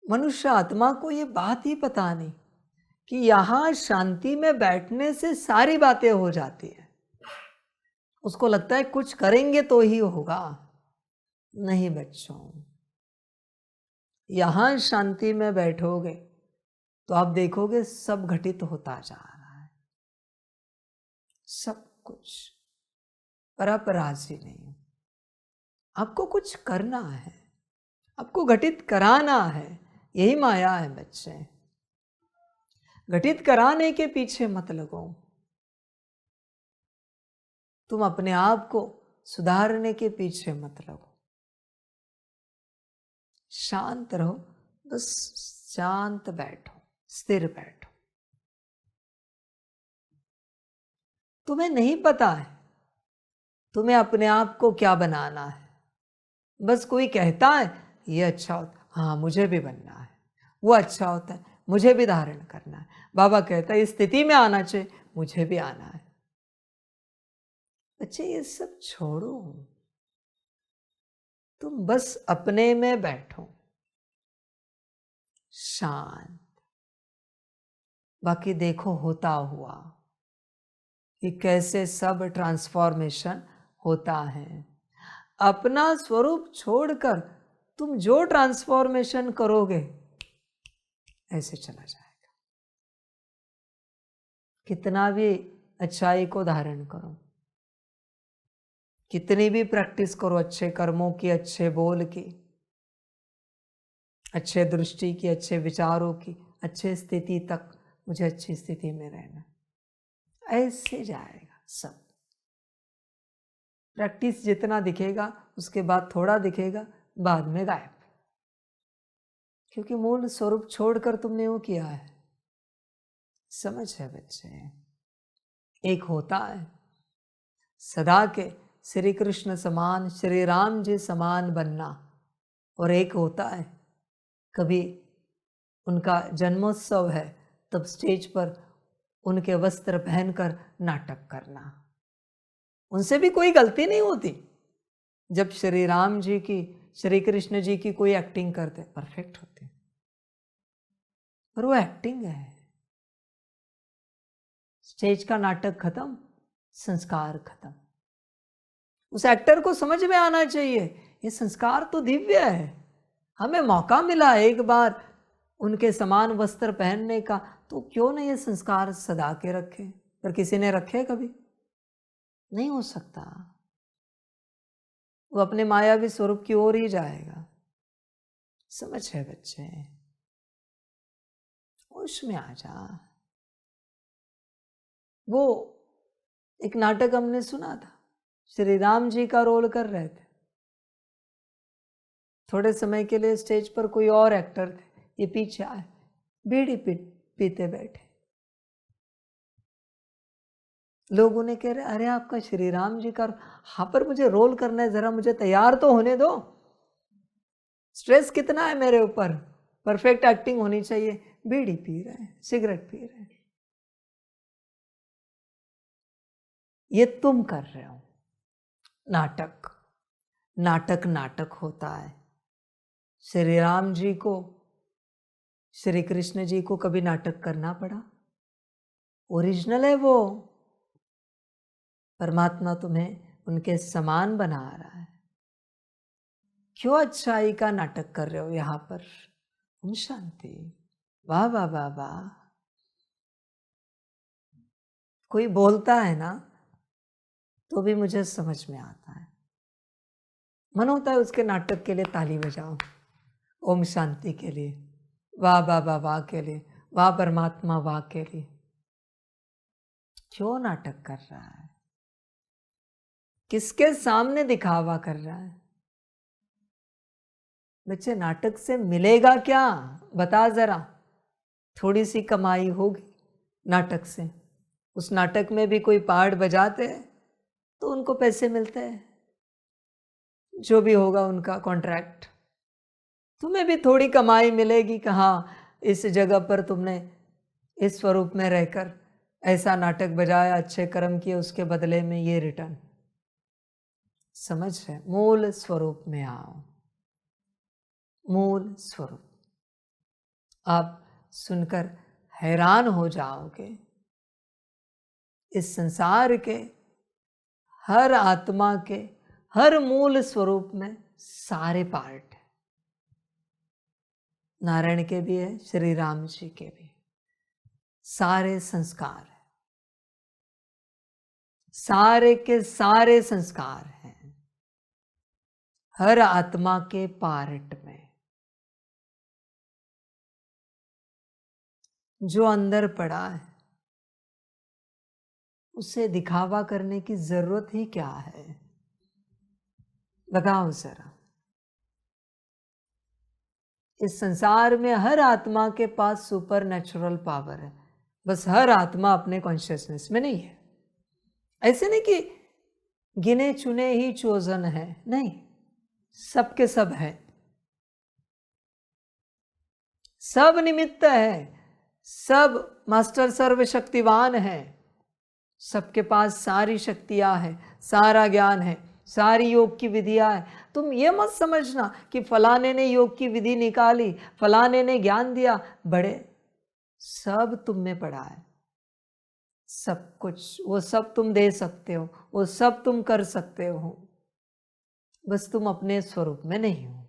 मनुष्य आत्मा को ये बात ही पता नहीं कि यहां शांति में बैठने से सारी बातें हो जाती है। उसको लगता है कुछ करेंगे तो ही होगा। नहीं बच्चों, यहां शांति में बैठोगे तो आप देखोगे सब घटित होता जा रहा है, सब कुछ। पर आप राजी नहीं। आपको कुछ करना है, आपको घटित कराना है, यही माया है बच्चे। घटित कराने के पीछे मत लगो। तुम अपने आप को सुधारने के पीछे मत लगो। शांत रहो, बस शांत बैठो, स्थिर बैठो। तुम्हें नहीं पता है तुम्हें अपने आप को क्या बनाना है। बस कोई कहता है ये अच्छा होता, हाँ मुझे भी बनना है, वो अच्छा होता है, मुझे भी धारण करना है। बाबा कहता है इस स्थिति में आना चाहिए, मुझे भी आना है। बच्चे ये सब छोड़ो, तुम बस अपने में बैठो, शांत। बाकी देखो होता हुआ कि कैसे सब ट्रांसफॉर्मेशन होता है। अपना स्वरूप छोड़कर तुम जो ट्रांसफॉर्मेशन करोगे ऐसे चला जाएगा। कितना भी अच्छाई को धारण करो, कितनी भी प्रैक्टिस करो अच्छे कर्मों की, अच्छे बोल की, अच्छे दृष्टि की, अच्छे विचारों की, अच्छे स्थिति तक, मुझे अच्छी स्थिति में रहना, ऐसे जाएगा सब। प्रैक्टिस जितना दिखेगा उसके बाद थोड़ा दिखेगा, बाद में गायब। क्योंकि मूल स्वरूप छोड़कर तुमने वो किया है। समझ है बच्चे? एक होता है सदा के श्री कृष्ण समान, श्री राम जी समान बनना, और एक होता है कभी उनका जन्मोत्सव है तब स्टेज पर उनके वस्त्र पहनकर नाटक करना। उनसे भी कोई गलती नहीं होती। जब श्री राम जी की, श्री कृष्ण जी की कोई एक्टिंग करते परफेक्ट होती, पर वो एक्टिंग है। स्टेज का नाटक खत्म, संस्कार खत्म। उस एक्टर को समझ में आना चाहिए ये संस्कार तो दिव्य है, हमें मौका मिला एक बार उनके समान वस्त्र पहनने का, तो क्यों नहीं ये संस्कार सदा के रखे। पर किसी ने रखे कभी? नहीं हो सकता। वो अपने मायावी स्वरूप की ओर ही जाएगा। समझ है बच्चे? होश में आ जा। वो एक नाटक हमने सुना था, श्री राम जी का रोल कर रहे थे। थोड़े समय के लिए स्टेज पर कोई और एक्टर थे, ये पीछे आए, बीड़ी पीते बैठे। लोग उन्हें कह रहे, अरे आपका श्री राम जी का हाँ, पर मुझे रोल करना है, जरा मुझे तैयार तो होने दो। स्ट्रेस कितना है मेरे ऊपर, परफेक्ट एक्टिंग होनी चाहिए। बीड़ी पी रहे हैं, सिगरेट पी रहे हैं। ये तुम कर रहे हो नाटक। नाटक नाटक होता है। श्री राम जी को, श्री कृष्ण जी को कभी नाटक करना पड़ा? ओरिजिनल है वो। परमात्मा तुम्हें उनके समान बना रहा है। क्यों अच्छाई का नाटक कर रहे हो यहां पर? ओम शांति। वाह वाह वाह वाह। कोई बोलता है ना तो भी मुझे समझ में आता है। मन होता है उसके नाटक के लिए ताली बजाओ, ओम शांति के लिए, वाह वाह वाह वाह के लिए, वाह परमात्मा वाह के लिए। क्यों नाटक कर रहा है? किसके सामने दिखावा कर रहा है? बच्चे, नाटक से मिलेगा क्या? बता जरा। थोड़ी सी कमाई होगी नाटक से। उस नाटक में भी कोई पार्ट बजाते हैं तो उनको पैसे मिलते हैं, जो भी होगा उनका कॉन्ट्रैक्ट। तुम्हें भी थोड़ी कमाई मिलेगी कि हाँ, इस जगह पर तुमने इस स्वरूप में रहकर ऐसा नाटक बजाया, अच्छे कर्म किए, उसके बदले में ये रिटर्न। समझ है? मूल स्वरूप में आओ। मूल स्वरूप। आप सुनकर हैरान हो जाओगे। इस संसार के हर आत्मा के हर मूल स्वरूप में सारे पार्ट हैं। नारायण के भी है, श्री राम जी के भी। सारे संस्कार हैं, सारे के सारे संस्कार हैं हर आत्मा के पार्ट में। जो अंदर पड़ा है उसे दिखावा करने की जरूरत ही क्या है? बताओ जरा। इस संसार में हर आत्मा के पास सुपर नेचुरल पावर है, बस हर आत्मा अपने कॉन्शियसनेस में नहीं है। ऐसे नहीं कि गिने चुने ही चोजन है, नहीं, सबके सब है। सब निमित्त है, सब मास्टर सर्वशक्तिवान है। सबके पास सारी शक्तियां हैं, सारा ज्ञान है, सारी योग की विधियां हैं। तुम ये मत समझना कि फलाने ने योग की विधि निकाली, फलाने ने ज्ञान दिया, बड़े सब तुम में पड़ा है। सब कुछ वो सब तुम दे सकते हो, वो सब तुम कर सकते हो, बस तुम अपने स्वरूप में नहीं हो।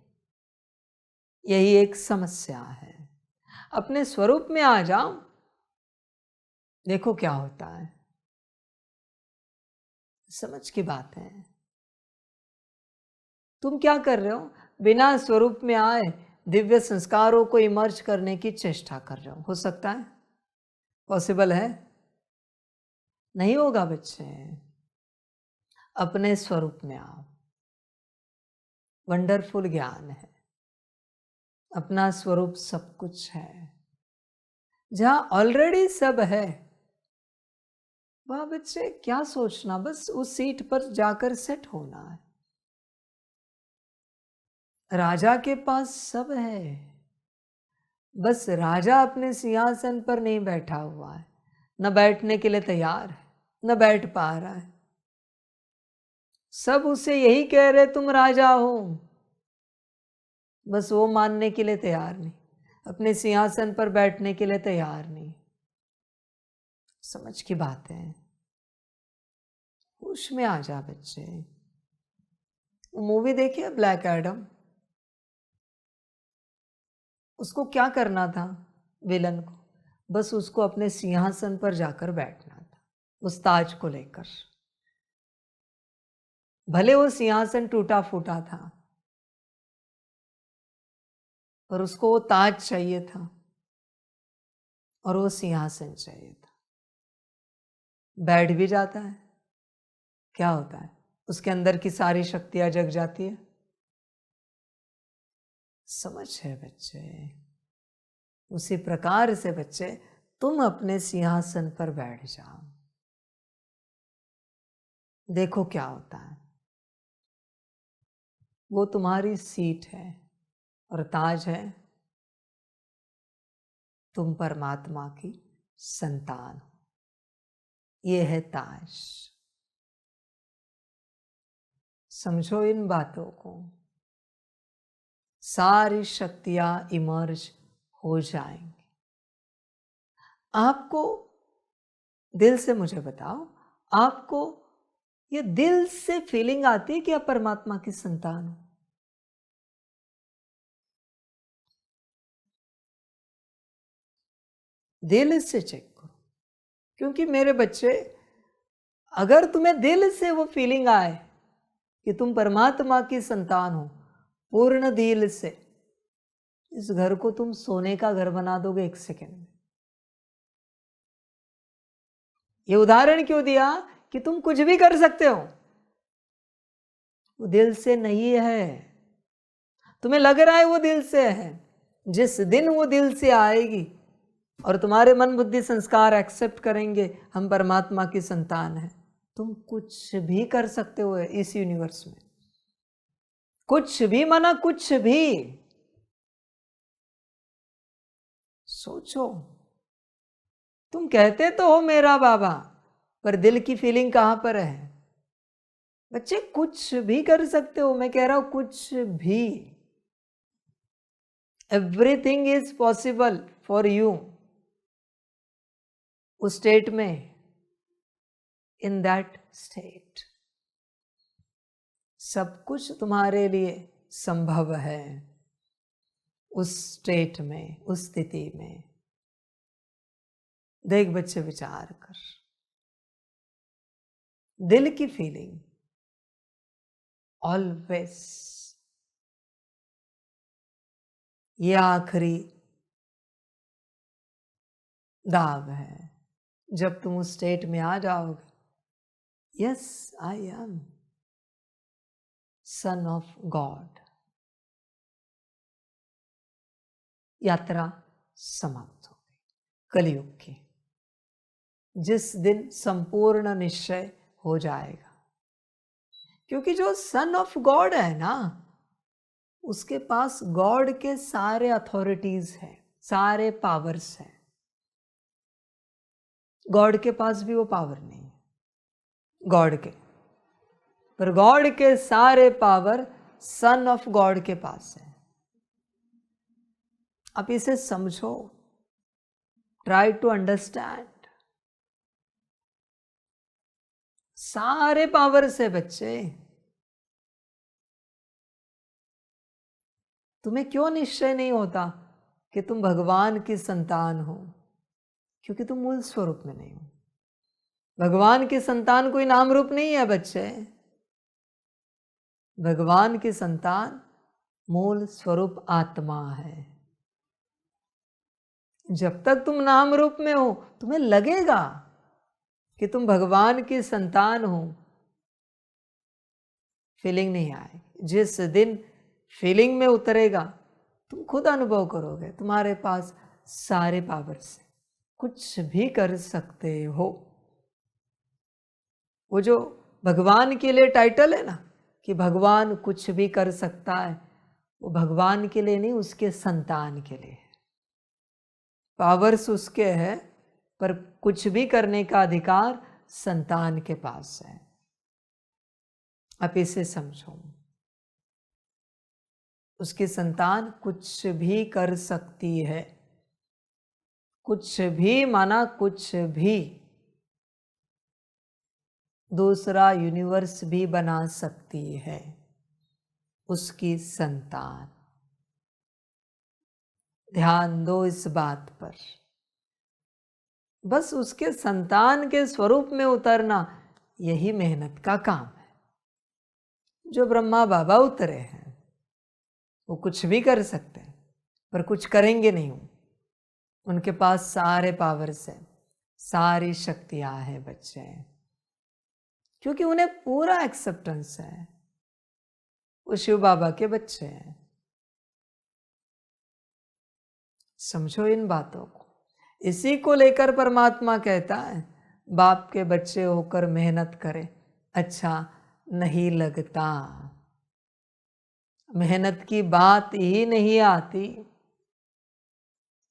यही एक समस्या है। अपने स्वरूप में आ जाओ, देखो क्या होता है। समझ की बात है। तुम क्या कर रहे हो? बिना स्वरूप में आए दिव्य संस्कारों को इमर्ज करने की चेष्टा कर रहे हो सकता है? पॉसिबल है? नहीं होगा बच्चे। अपने स्वरूप में आओ। वंडरफुल ज्ञान है, अपना स्वरूप सब कुछ है। जहां ऑलरेडी सब है, वहां बच्चे क्या सोचना, बस उस सीट पर जाकर सेट होना है। राजा के पास सब है, बस राजा अपने सिंहासन पर नहीं बैठा हुआ है, न बैठने के लिए तैयार है, न बैठ पा रहा है। सब उसे यही कह रहे तुम राजा हो, बस वो मानने के लिए तैयार नहीं, अपने सिंहासन पर बैठने के लिए तैयार नहीं। समझ की बात है। होश में आ जा बच्चे। मूवी देखिए ब्लैक एडम। उसको क्या करना था? विलन को बस उसको अपने सिंहासन पर जाकर बैठना था, उस ताज को लेकर। भले वो सिंहासन टूटा फूटा था, पर उसको वो ताज चाहिए था और वो सिंहासन चाहिए था। बैठ भी जाता है, क्या होता है? उसके अंदर की सारी शक्तियां जग जाती है। समझ है बच्चे? उसी प्रकार से बच्चे तुम अपने सिंहासन पर बैठ जाओ, देखो क्या होता है। वो तुम्हारी सीट है और ताज है, तुम परमात्मा की संतान हो, ये है ताज। समझो इन बातों को, सारी शक्तियां इमर्ज हो जाएंगी। आपको दिल से, मुझे बताओ, आपको ये दिल से फीलिंग आती है कि आप परमात्मा की संतान हो? दिल से चेक करो, क्योंकि मेरे बच्चे, अगर तुम्हें दिल से वो फीलिंग आए कि तुम परमात्मा की संतान हो, पूर्ण दिल से, इस घर को तुम सोने का घर बना दोगे 1 सेकेंड में। ये उदाहरण क्यों दिया कि तुम कुछ भी कर सकते हो? वो दिल से नहीं है, तुम्हें लग रहा है वो दिल से है। जिस दिन वो दिल से आएगी और तुम्हारे मन बुद्धि संस्कार एक्सेप्ट करेंगे हम परमात्मा की संतान हैं, तुम कुछ भी कर सकते हो इस यूनिवर्स में। कुछ भी माना कुछ भी। सोचो, तुम कहते तो हो मेरा बाबा, पर दिल की फीलिंग कहां पर है? बच्चे कुछ भी कर सकते हो, मैं कह रहा हूं कुछ भी। Everything is possible for you उस स्टेट में, इन दैट स्टेट सब कुछ तुम्हारे लिए संभव है। उस स्टेट में, उस स्थिति में देख बच्चे, विचार कर, दिल की फीलिंग ऑलवेज, ये आखिरी दाव है। जब तुम उस स्टेट में आ जाओगे, yes I am son of God, यात्रा समाप्त हो गई कलयुग की। जिस दिन संपूर्ण निश्चय हो जाएगा, क्योंकि जो सन ऑफ गॉड है ना, उसके पास गॉड के सारे अथॉरिटीज हैं, सारे पावर्स हैं। गॉड के पास भी वो पावर नहीं है, गॉड के, पर गॉड के सारे पावर सन ऑफ गॉड के पास है। आप इसे समझो, ट्राई टू अंडरस्टैंड। सारे पावर से बच्चे, तुम्हें क्यों निश्चय नहीं होता कि तुम भगवान की संतान हो? क्योंकि तुम मूल स्वरूप में नहीं हो। भगवान की संतान कोई नाम रूप नहीं है बच्चे, भगवान की संतान मूल स्वरूप आत्मा है। जब तक तुम नाम रूप में हो, तुम्हें लगेगा कि तुम भगवान की संतान हो, फीलिंग नहीं आएगी। जिस दिन फीलिंग में उतरेगा, तुम खुद अनुभव करोगे तुम्हारे पास सारे पावर्स हैं, कुछ भी कर सकते हो। वो जो भगवान के लिए टाइटल है ना कि भगवान कुछ भी कर सकता है, वो भगवान के लिए नहीं, उसके संतान के लिए है। पावर्स उसके है, पर कुछ भी करने का अधिकार संतान के पास है। आप इसे समझो, उसकी संतान कुछ भी कर सकती है। कुछ भी माना कुछ भी, दूसरा यूनिवर्स भी बना सकती है उसकी संतान। ध्यान दो इस बात पर। बस उसके संतान के स्वरूप में उतरना, यही मेहनत का काम है। जो ब्रह्मा बाबा उतरे हैं वो कुछ भी कर सकते हैं, पर कुछ करेंगे नहीं। उनके पास सारे पावर्स हैं, सारी शक्तियां हैं बच्चे, क्योंकि उन्हें पूरा एक्सेप्टेंस है। वो शिव बाबा के बच्चे हैं। समझो इन बातों को। इसी को लेकर परमात्मा कहता है, बाप के बच्चे होकर मेहनत करे, अच्छा नहीं लगता, मेहनत की बात ही नहीं आती।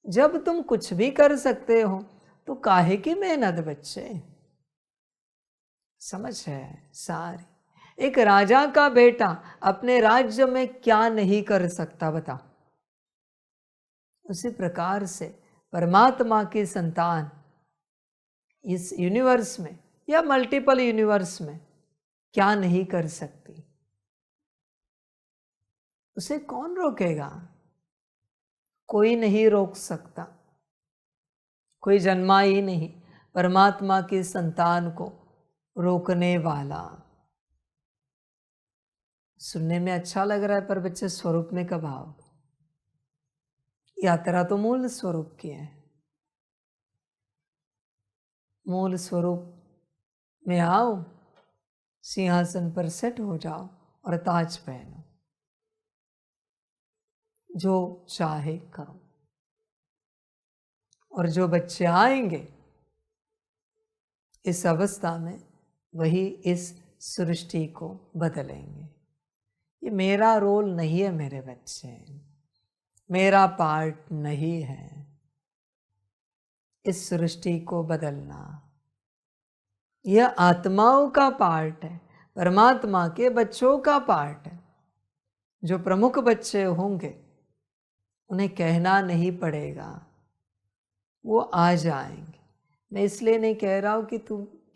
जब तुम कुछ भी कर सकते हो तो काहे की मेहनत बच्चे। समझ है सारी। एक राजा का बेटा अपने राज्य में क्या नहीं कर सकता बता। उसी प्रकार से परमात्मा की संतान इस यूनिवर्स में या मल्टीपल यूनिवर्स में क्या नहीं कर सकती, उसे कौन रोकेगा? कोई नहीं रोक सकता। कोई जन्मा ही नहीं परमात्मा की संतान को रोकने वाला। सुनने में अच्छा लग रहा है, पर बच्चे स्वरूप में कब आओगे? यात्रा तो मूल स्वरूप की है। मूल स्वरूप में आओ, सिंहासन पर सेट हो जाओ और ताज पहनो, जो चाहे करो। और जो बच्चे आएंगे इस अवस्था में, वही इस सृष्टि को बदलेंगे। ये मेरा रोल नहीं है मेरे बच्चे, मेरा पार्ट नहीं है इस सृष्टि को बदलना। यह आत्माओं का पार्ट है, परमात्मा के बच्चों का पार्ट है। जो प्रमुख बच्चे होंगे उन्हें कहना नहीं पड़ेगा, वो आ जाएंगे। मैं इसलिए नहीं कह रहा हूं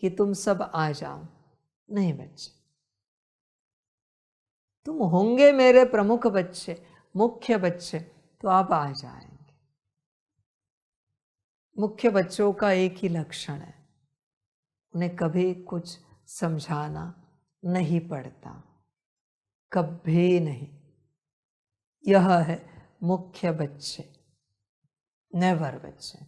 कि तुम सब आ जाओ, नहीं बच्चे, तुम होंगे मेरे प्रमुख बच्चे, मुख्य बच्चे, तो आप आ जाएंगे। मुख्य बच्चों का एक ही लक्षण है, उन्हें कभी कुछ समझाना नहीं पड़ता, कभी नहीं। यह है मुख्य बच्चे, नेवर बच्चे।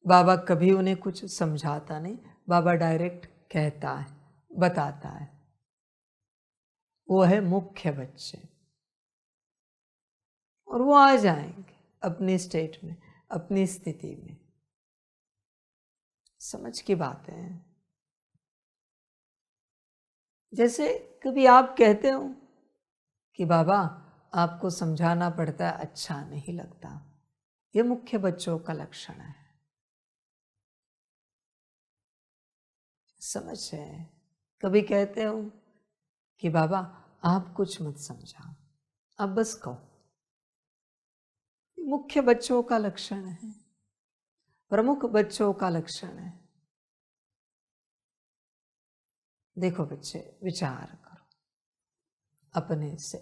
बाबा कभी उन्हें कुछ समझाता नहीं, बाबा डायरेक्ट कहता है, बताता है। वो है मुख्य बच्चे, और वो आ जाएंगे अपनी स्टेट में, अपनी स्थिति में। समझ की बात है। जैसे कभी आप कहते हो कि बाबा आपको समझाना पड़ता है, अच्छा नहीं लगता, ये मुख्य बच्चों का लक्षण है। समझ है। कभी कहते हो कि बाबा आप कुछ मत समझाओ, आप बस कहो, मुख्य बच्चों का लक्षण है, प्रमुख बच्चों का लक्षण है। देखो बच्चे, विचार करो अपने से,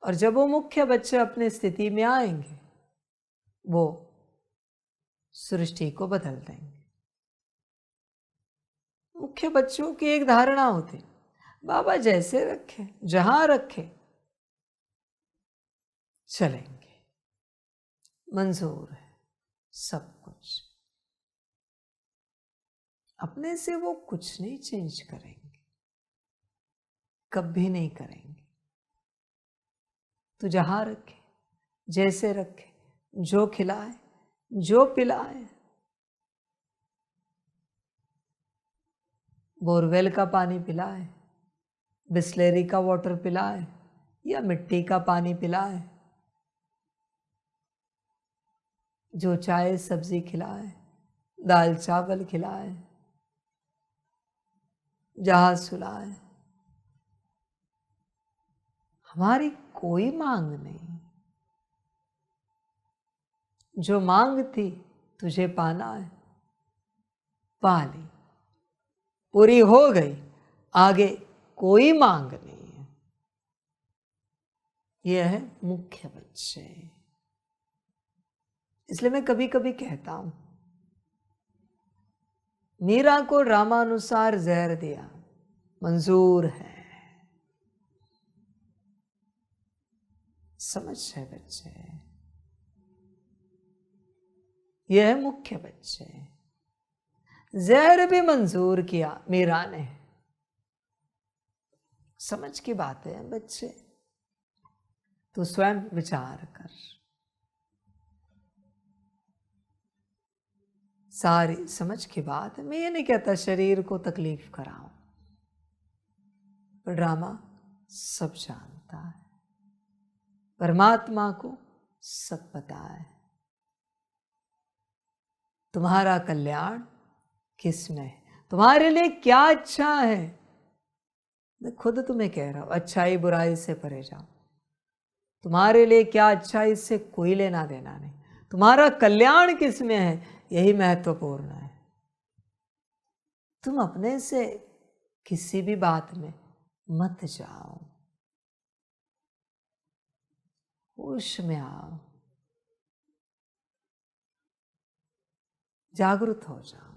और जब वो मुख्य बच्चे अपनी स्थिति में आएंगे, वो सृष्टि को बदल देंगे। मुख्य बच्चों की एक धारणा होती, बाबा जैसे रखे, जहां रखे, चलेंगे, मंजूर है सब कुछ। अपने से वो कुछ नहीं चेंज करेंगे, कभी नहीं करेंगे। तू जहां रखे, जैसे रखे, जो खिलाए, जो पिलाए, बोरवेल का पानी पिलाए, बिस्लेरी का वाटर पिलाए, या मिट्टी का पानी पिलाए, जो चाहे सब्जी खिलाए, दाल चावल खिलाए, जहां सुलाए, हमारी कोई मांग नहीं। जो मांग थी तुझे पाना है, पा ली, पूरी हो गई, आगे कोई मांग नहीं है। यह है मुख्य बच्चे। इसलिए मैं कभी कभी कहता हूं, मीरा को रामानुसार जहर दिया, मंजूर है। समझ है बच्चे, यह है मुख्य बच्चे। जहर भी मंजूर किया मीरा ने। समझ की बात है बच्चे, तू स्वयं विचार कर। सारी समझ की बात है। मैं ये नहीं कहता शरीर को तकलीफ कराओ, पर ड्रामा सब जानता है, परमात्मा को सब पता है। तुम्हारा कल्याण किसमें है, तुम्हारे लिए क्या अच्छा है। मैं खुद तुम्हें कह रहा हूं, अच्छाई बुराई से परे जाओ। तुम्हारे लिए क्या अच्छा है इससे कोई लेना देना नहीं। तुम्हारा कल्याण किसमें है, यही महत्वपूर्ण है। तुम अपने से किसी भी बात में मत जाओ, होश में आओ, जागृत हो जाओ।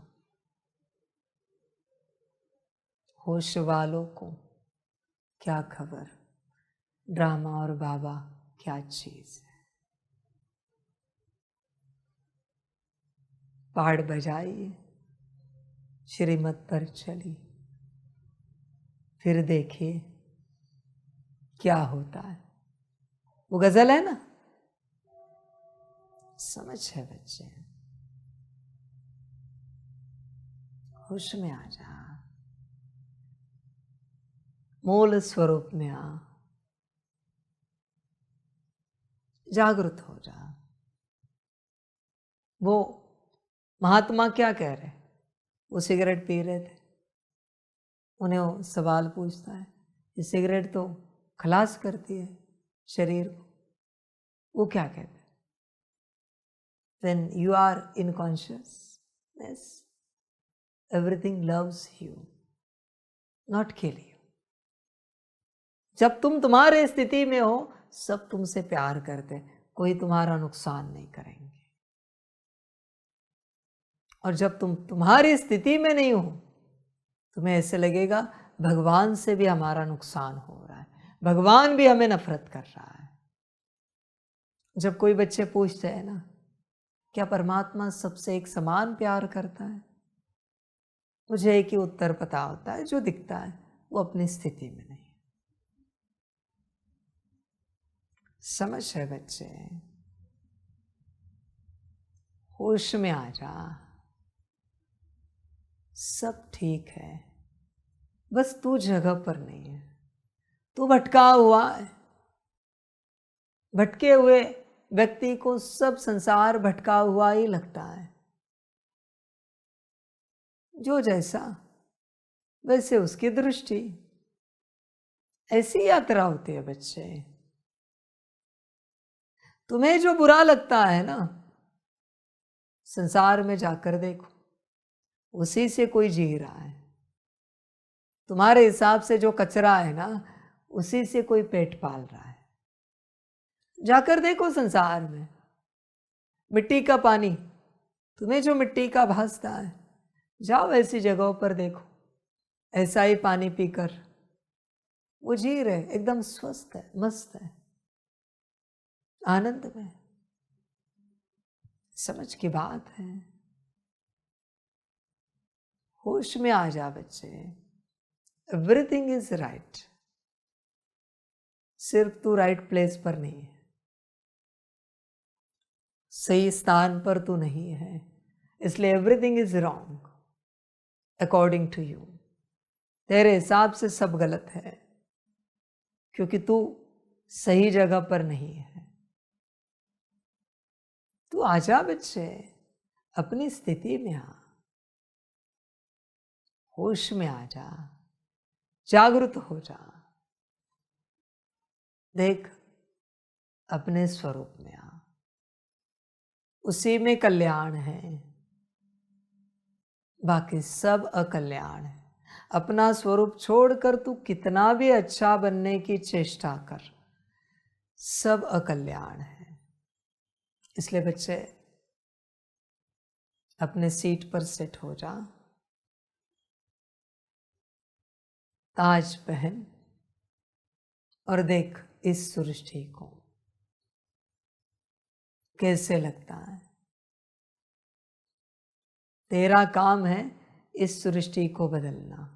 होश वालों को क्या खबर ड्रामा और बाबा क्या चीज है। पहाड़ बजाइए, श्रीमत पर चली, फिर देखिए क्या होता है। वो गजल है ना, समझ है बच्चे, होश में आ जा, मूल स्वरूप में आ, जागृत हो जा। वो महात्मा क्या कह रहे, वो सिगरेट पी रहे थे, उन्हें वो सवाल पूछता है, ये सिगरेट तो खलास करती है शरीर को। वो क्या कहते, when you are in consciousness, everything loves you, not kill you. जब तुम तुम्हारे स्थिति में हो, सब तुमसे प्यार करते, कोई तुम्हारा नुकसान नहीं करेंगे। और जब तुम तुम्हारी स्थिति में नहीं हो, तुम्हें ऐसे लगेगा भगवान से भी हमारा नुकसान हो रहा है, भगवान भी हमें नफरत कर रहा है। जब कोई बच्चे पूछते हैं ना, क्या परमात्मा सबसे एक समान प्यार करता है, मुझे एक ही उत्तर पता होता है, जो दिखता है वो अपनी स्थिति में नहीं। समझ है बच्चे, होश में आ जा, सब ठीक है, बस तू जगह पर नहीं है, तू भटका हुआ है। भटके हुए व्यक्ति को सब संसार भटका हुआ ही लगता है। जो जैसा वैसे उसकी दृष्टि, ऐसी यात्रा होती है बच्चे। तुम्हें जो बुरा लगता है ना, संसार में जाकर देखो, उसी से कोई जी रहा है। तुम्हारे हिसाब से जो कचरा है ना, उसी से कोई पेट पाल रहा है। जाकर देखो संसार में, मिट्टी का पानी, तुम्हें जो मिट्टी का भासता है, जाओ ऐसी जगहों पर देखो, ऐसा ही पानी पीकर वो जी रहे, एकदम स्वस्थ है, मस्त है, आनंद में। समझ की बात है, होश में आ जा बच्चे। एवरीथिंग इज राइट, सिर्फ तू राइट प्लेस पर नहीं है, सही स्थान पर तू नहीं है, इसलिए everything is wrong according to you. तेरे हिसाब से सब गलत है, क्योंकि तू सही जगह पर नहीं है। तू आजा बच्चे, अपनी स्थिति में आ, होश में आ जा, जागृत हो जा, देख अपने स्वरूप में आ, उसी में कल्याण है, बाकी सब अकल्याण है। अपना स्वरूप छोड़कर तू कितना भी अच्छा बनने की चेष्टा कर, सब अकल्याण है। इसलिए बच्चे अपने सीट पर सेट हो जा, ताज पहन और देख इस सृष्टि को कैसे लगता है। तेरा काम है इस सृष्टि को बदलना।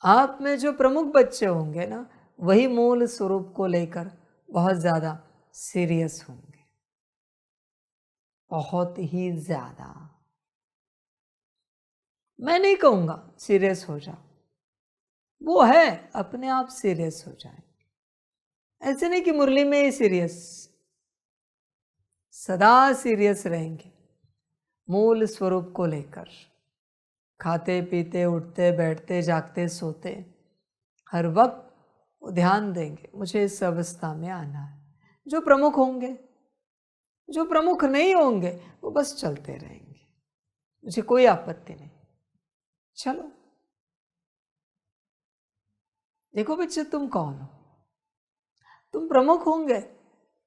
आप में जो प्रमुख बच्चे होंगे ना, वही मूल स्वरूप को लेकर बहुत ज्यादा सीरियस होंगे, बहुत ही ज्यादा। मैं नहीं कहूंगा सीरियस हो जाओ, वो है अपने आप सीरियस हो जाए। ऐसे नहीं कि मुरली में ही सीरियस, सदा सीरियस रहेंगे मूल स्वरूप को लेकर। खाते पीते, उठते बैठते, जागते सोते, हर वक्त वो ध्यान देंगे मुझे इस अवस्था में आना है। जो प्रमुख होंगे, जो प्रमुख नहीं होंगे वो बस चलते रहेंगे, मुझे कोई आपत्ति नहीं, चलो। देखो बच्चे, तुम कौन हो? तुम प्रमुख होंगे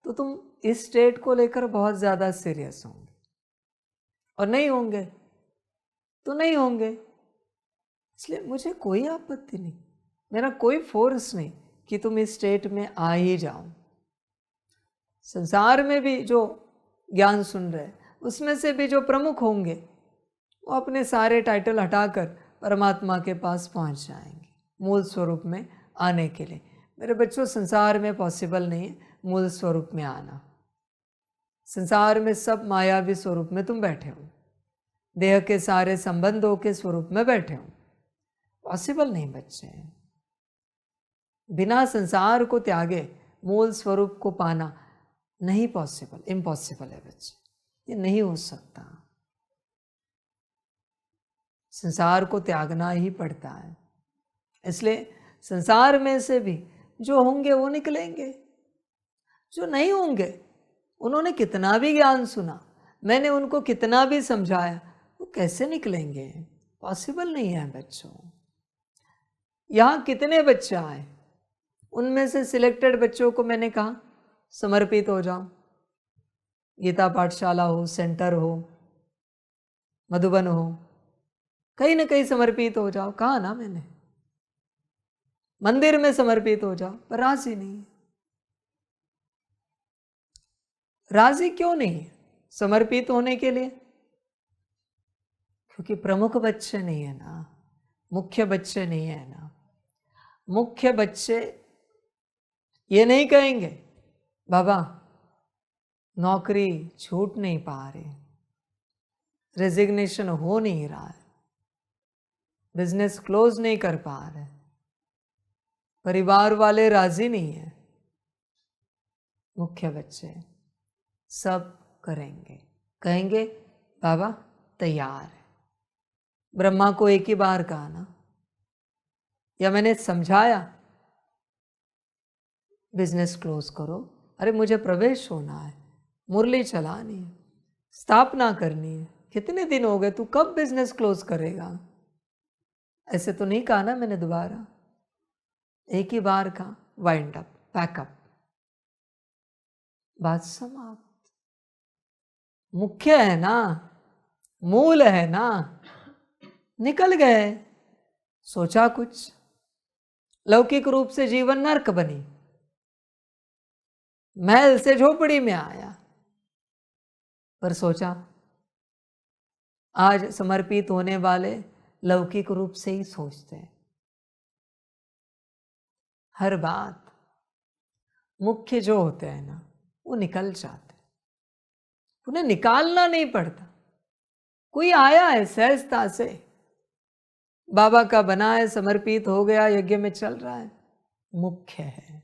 तो तुम इस स्टेट को लेकर बहुत ज्यादा सीरियस होंगे, और नहीं होंगे तो नहीं होंगे। इसलिए मुझे कोई आपत्ति नहीं, मेरा कोई फोर्स नहीं कि तुम इस स्टेट में आ ही जाओ। संसार में भी जो ज्ञान सुन रहे, उसमें से भी जो प्रमुख होंगे वो अपने सारे टाइटल हटाकर परमात्मा के पास पहुंच जाएंगे मूल स्वरूप में आने के लिए। मेरे बच्चों, संसार में पॉसिबल नहीं है मूल स्वरूप में आना। संसार में सब मायावी स्वरूप में तुम बैठे हो, देह के सारे संबंधों के स्वरूप में बैठे हो। पॉसिबल नहीं बच्चे। बिना संसार को त्यागे मूल स्वरूप को पाना नहीं पॉसिबल, इम्पॉसिबल है बच्चे, ये नहीं हो सकता। संसार को त्यागना ही पड़ता है। इसलिए संसार में से भी जो होंगे वो निकलेंगे, जो नहीं होंगे उन्होंने कितना भी ज्ञान सुना, मैंने उनको कितना भी समझाया, वो कैसे निकलेंगे? पॉसिबल नहीं है बच्चों। यहाँ कितने बच्चे आए, उनमें से सिलेक्टेड बच्चों को मैंने कहा समर्पित हो जाओ। गीता पाठशाला हो, सेंटर हो, मधुबन हो, कहीं ना कहीं समर्पित हो जाओ। कहा ना मैंने, मंदिर में समर्पित हो जाओ, पर राजी नहीं है। राजी क्यों नहीं है समर्पित होने के लिए? क्योंकि प्रमुख बच्चे नहीं है ना, मुख्य बच्चे नहीं है ना। मुख्य बच्चे ये नहीं कहेंगे बाबा नौकरी छूट नहीं पा रही, रेजिग्नेशन हो नहीं रहा है, बिजनेस क्लोज नहीं कर पा रहे, परिवार वाले राजी नहीं है। मुख्य बच्चे सब करेंगे, कहेंगे बाबा तैयार है। ब्रह्मा को एक ही बार कहा ना, या मैंने समझाया बिजनेस क्लोज करो। अरे मुझे प्रवेश होना है, मुरली चलानी है, स्थापना करनी है। कितने दिन हो गए, तू कब बिजनेस क्लोज करेगा? ऐसे तो नहीं कहा ना मैंने दोबारा, एक ही बार कहा वाइंड अप, पैकअप, बात समाप्त। मुख्य है ना, मूल है ना, निकल गए। सोचा कुछ, लौकिक रूप से जीवन नर्क बनी, महल से झोपड़ी में आया, पर सोचा आज समर्पित होने वाले लौकिक रूप से ही सोचते हैं। हर बात मुख्य जो होते हैं ना, वो निकल जाते, उन्हें निकालना नहीं पड़ता। कोई आया है सहजता से, बाबा का बना है, समर्पित हो गया, यज्ञ में चल रहा है, मुख्य है।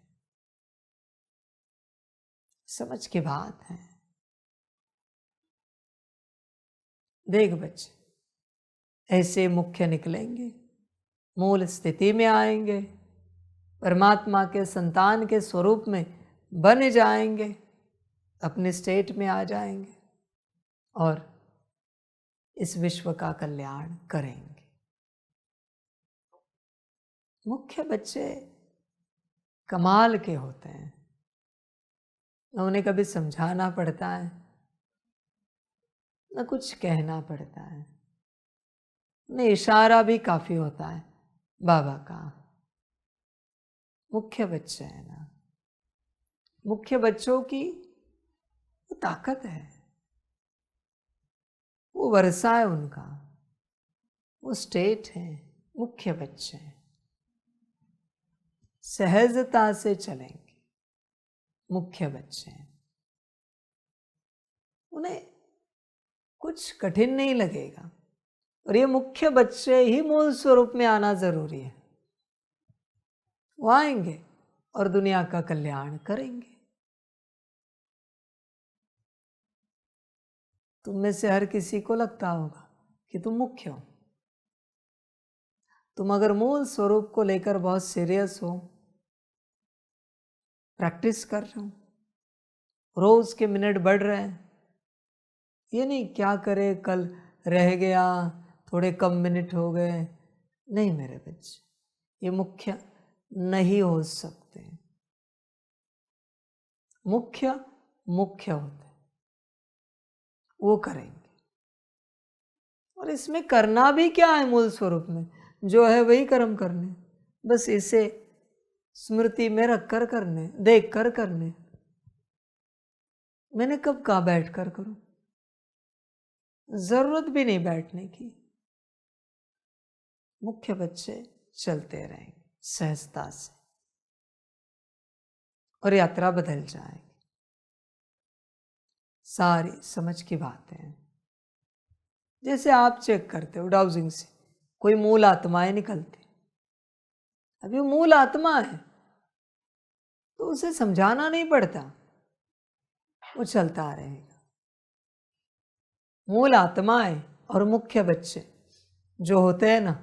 समझ की बात है। देख बच्चे, ऐसे मुख्य निकलेंगे, मूल स्थिति में आएंगे, परमात्मा के संतान के स्वरूप में बन जाएंगे, अपने स्टेट में आ जाएंगे और इस विश्व का कल्याण करेंगे। मुख्य बच्चे कमाल के होते हैं, न उन्हें कभी समझाना पड़ता है, न कुछ कहना पड़ता है, उन्हें इशारा भी काफी होता है बाबा का मुख्य बच्चे है ना, मुख्य बच्चों की वो ताकत है, वो वर्षा है उनका, वो स्टेट है, मुख्य बच्चे हैं, सहजता से चलेंगे, मुख्य बच्चे हैं, उन्हें कुछ कठिन नहीं लगेगा। और ये मुख्य बच्चे ही मूल स्वरूप में आना जरूरी है। वो आएंगे और दुनिया का कल्याण करेंगे। तुम में से हर किसी को लगता होगा कि तुम मुख्य हो। तुम अगर मूल स्वरूप को लेकर बहुत सीरियस हो, प्रैक्टिस कर रहे हो, रोज के मिनट बढ़ रहे हैं, ये नहीं क्या करे कल रह गया, थोड़े कम मिनट हो गए, नहीं मेरे बच्चे, ये मुख्य नहीं हो सकते। मुख्य मुख्य होते, वो करेंगे। और इसमें करना भी क्या है, मूल स्वरूप में जो है वही कर्म करने, बस इसे स्मृति में रख कर करने, देख कर करने। मैंने कब कहा बैठ कर करूं, जरूरत भी नहीं बैठने की। मुख्य बच्चे चलते रहेंगे सहजता से और यात्रा बदल जाएगी। सारी समझ की बातें हैं। जैसे आप चेक करते हो डाउजिंग से कोई मूल आत्माएं निकलती, अभी वो मूल आत्मा है तो उसे समझाना नहीं पड़ता, वो चलता रहेगा। मूल आत्माएं और मुख्य बच्चे जो होते हैं ना,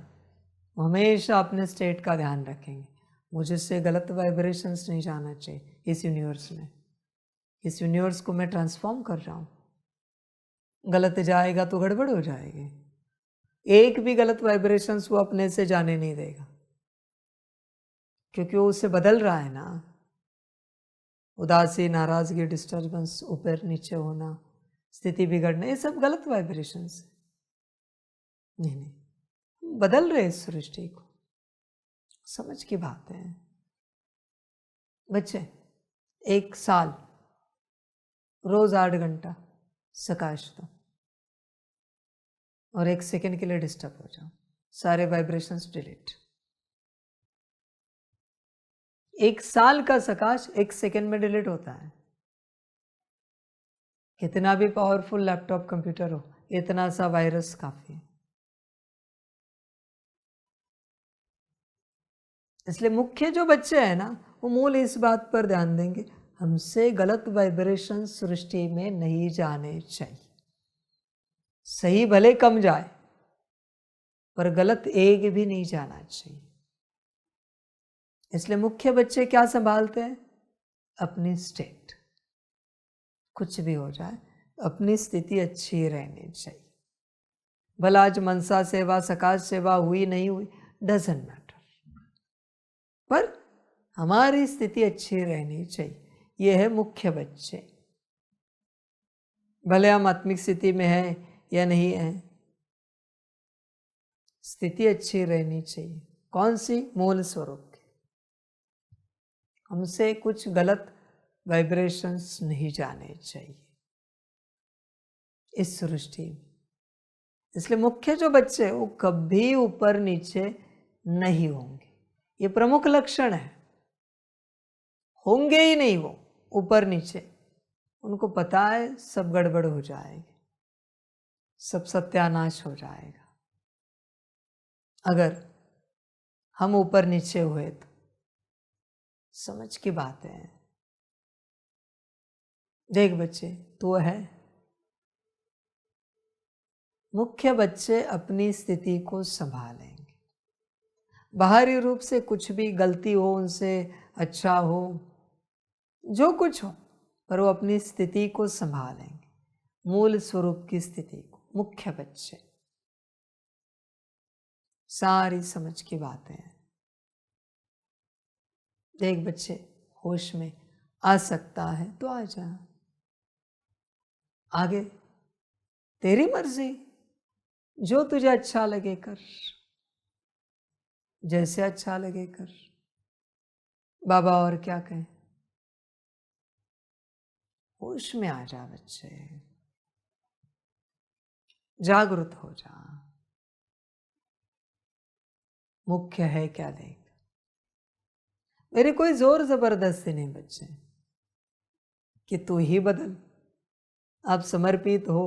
हमेशा अपने स्टेट का ध्यान रखेंगे। मुझे से गलत वाइब्रेशंस नहीं जाना चाहिए इस यूनिवर्स में। इस यूनिवर्स को मैं ट्रांसफॉर्म कर रहा हूँ, गलत जाएगा तो गड़बड़ हो जाएगी। एक भी गलत वाइब्रेशंस वो अपने से जाने नहीं देगा, क्योंकि वो उसे बदल रहा है ना। उदासी, नाराजगी, डिस्टर्बेंस, ऊपर नीचे होना, स्थिति बिगड़ना, ये सब गलत वाइब्रेशंस है। नहीं, बदल रहे इस सृष्टि को, समझ की बात है। बच्चे 1 साल रोज 8 घंटा सकाश दो और 1 सेकेंड के लिए डिस्टर्ब हो जाओ, सारे वाइब्रेशंस डिलीट। 1 साल का सकाश 1 सेकेंड में डिलीट होता है। कितना भी पावरफुल लैपटॉप कंप्यूटर हो, इतना सा वायरस काफी है। इसलिए मुख्य जो बच्चे हैं ना, वो मूल इस बात पर ध्यान देंगे, हमसे गलत वाइब्रेशन सृष्टि में नहीं जाने चाहिए। सही भले कम जाए पर गलत एक भी नहीं जाना चाहिए। इसलिए मुख्य बच्चे क्या संभालते हैं, अपनी स्टेट। कुछ भी हो जाए अपनी स्थिति अच्छी रहनी चाहिए। भला आज मनसा सेवा, सकाश सेवा हुई नहीं हुई, डजंट मैटर, पर हमारी स्थिति अच्छी रहनी चाहिए। यह है मुख्य बच्चे। भले हम आत्मिक स्थिति में हैं या नहीं है, स्थिति अच्छी रहनी चाहिए। कौन सी, मूल स्वरूप की। हमसे कुछ गलत वाइब्रेशंस नहीं जाने चाहिए इस सृष्टि में। इसलिए मुख्य जो बच्चे वो कभी ऊपर नीचे नहीं होंगे, ये प्रमुख लक्षण है। होंगे ही नहीं वो ऊपर नीचे, उनको पता है सब गड़बड़ हो जाएगी, सब सत्यानाश हो जाएगा अगर हम ऊपर नीचे हुए तो। समझ की बात है। देख बच्चे, तो है मुख्य बच्चे अपनी स्थिति को संभालेंगे। बाहरी रूप से कुछ भी गलती हो उनसे, अच्छा हो, जो कुछ हो, पर वो अपनी स्थिति को संभालेंगे, मूल स्वरूप की स्थिति को। मुख्य बच्चे, सारी समझ की बातें हैं। देख बच्चे, होश में आ सकता है तो आ जा, आगे तेरी मर्जी, जो तुझे अच्छा लगे कर। जैसे अच्छा लगे कर। बाबा और क्या कहें। होश में आ जा बच्चे, जागृत हो जा। मुख्य है क्या देख। मेरी कोई जोर जबरदस्ती नहीं बच्चे कि तू ही बदल। आप समर्पित हो,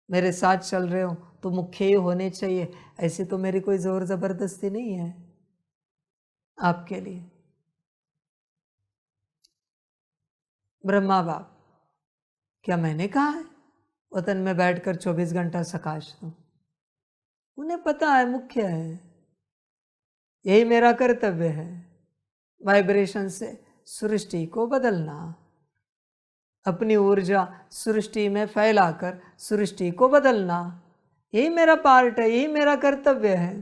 मेरे साथ चल रहे हो तो मुख्य ही होने चाहिए, ऐसी तो मेरी कोई जोर जबरदस्ती नहीं है आपके लिए। ब्रह्मा बाप, क्या मैंने कहा है वतन में बैठकर 24 घंटा सकाश दो? उन्हें पता है मुख्य है, यही मेरा कर्तव्य है, वाइब्रेशन से सृष्टि को बदलना, अपनी ऊर्जा सृष्टि में फैलाकर सृष्टि को बदलना, यही मेरा पार्ट है, यही मेरा कर्तव्य है।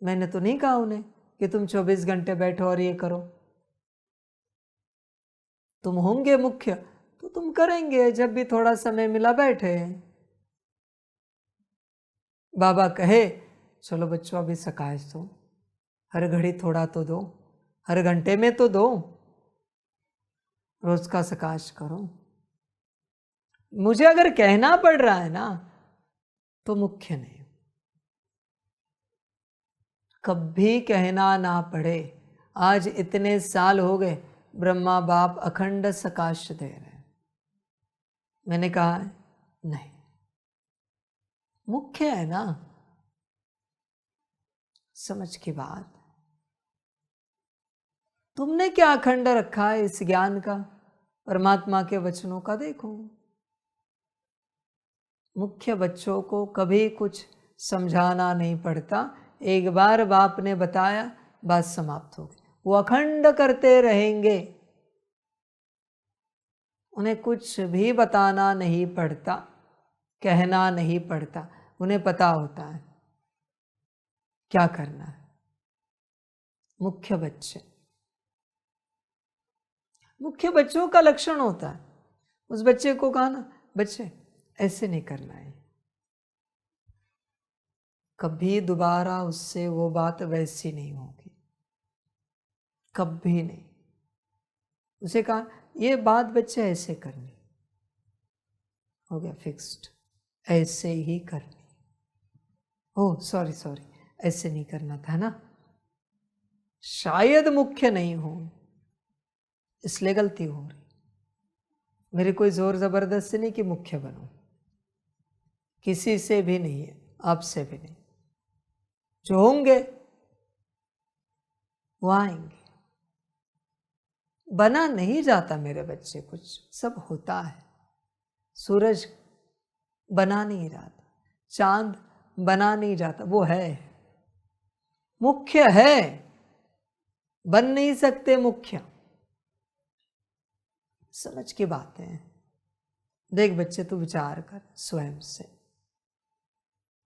मैंने तो नहीं कहा उन्हें कि तुम 24 घंटे बैठो और ये करो। तुम होंगे मुख्य तो तुम करेंगे, जब भी थोड़ा समय मिला बैठे। बाबा कहे चलो बच्चों अभी सकाश दो, हर घड़ी थोड़ा तो दो, हर घंटे में तो दो, रोज का सकाश करो। मुझे अगर कहना पड़ रहा है ना तो मुख्य नहीं, कभी कहना ना पड़े। आज इतने साल हो गए ब्रह्मा बाप अखंड सकाश दे रहे हैं, मैंने कहा है नहीं, मुख्य है ना। समझ की बात, तुमने क्या अखंड रखा है इस ज्ञान का, परमात्मा के वचनों का? देखो मुख्य बच्चों को कभी कुछ समझाना नहीं पड़ता, एक बार बाप ने बताया बात समाप्त हो गई, वो अखंड करते रहेंगे, उन्हें कुछ भी बताना नहीं पड़ता, कहना नहीं पड़ता, उन्हें पता होता है क्या करना है। मुख्य बच्चे, मुख्य बच्चों का लक्षण होता है, उस बच्चे को कहा ना बच्चे ऐसे नहीं करना है, कभी दोबारा उससे वो बात वैसी नहीं होगी, कभी नहीं। उसे कहा ये बात बच्चे ऐसे करनी, हो गया फिक्स्ड, ऐसे ही करनी। ओह सॉरी सॉरी, ऐसे नहीं करना था ना, शायद मुख्य नहीं हो इसलिए गलती हो रही। मेरी कोई जोर जबरदस्ती नहीं कि मुख्य बनो, किसी से भी नहीं है, आपसे भी नहीं। जो होंगे वो आएंगे, बना नहीं जाता मेरे बच्चे, कुछ सब होता है। सूरज बना नहीं जाता, चांद बना नहीं जाता, वो है, मुख्य है, बन नहीं सकते मुख्य। समझ की बातें हैं। देख बच्चे तू विचार कर स्वयं से,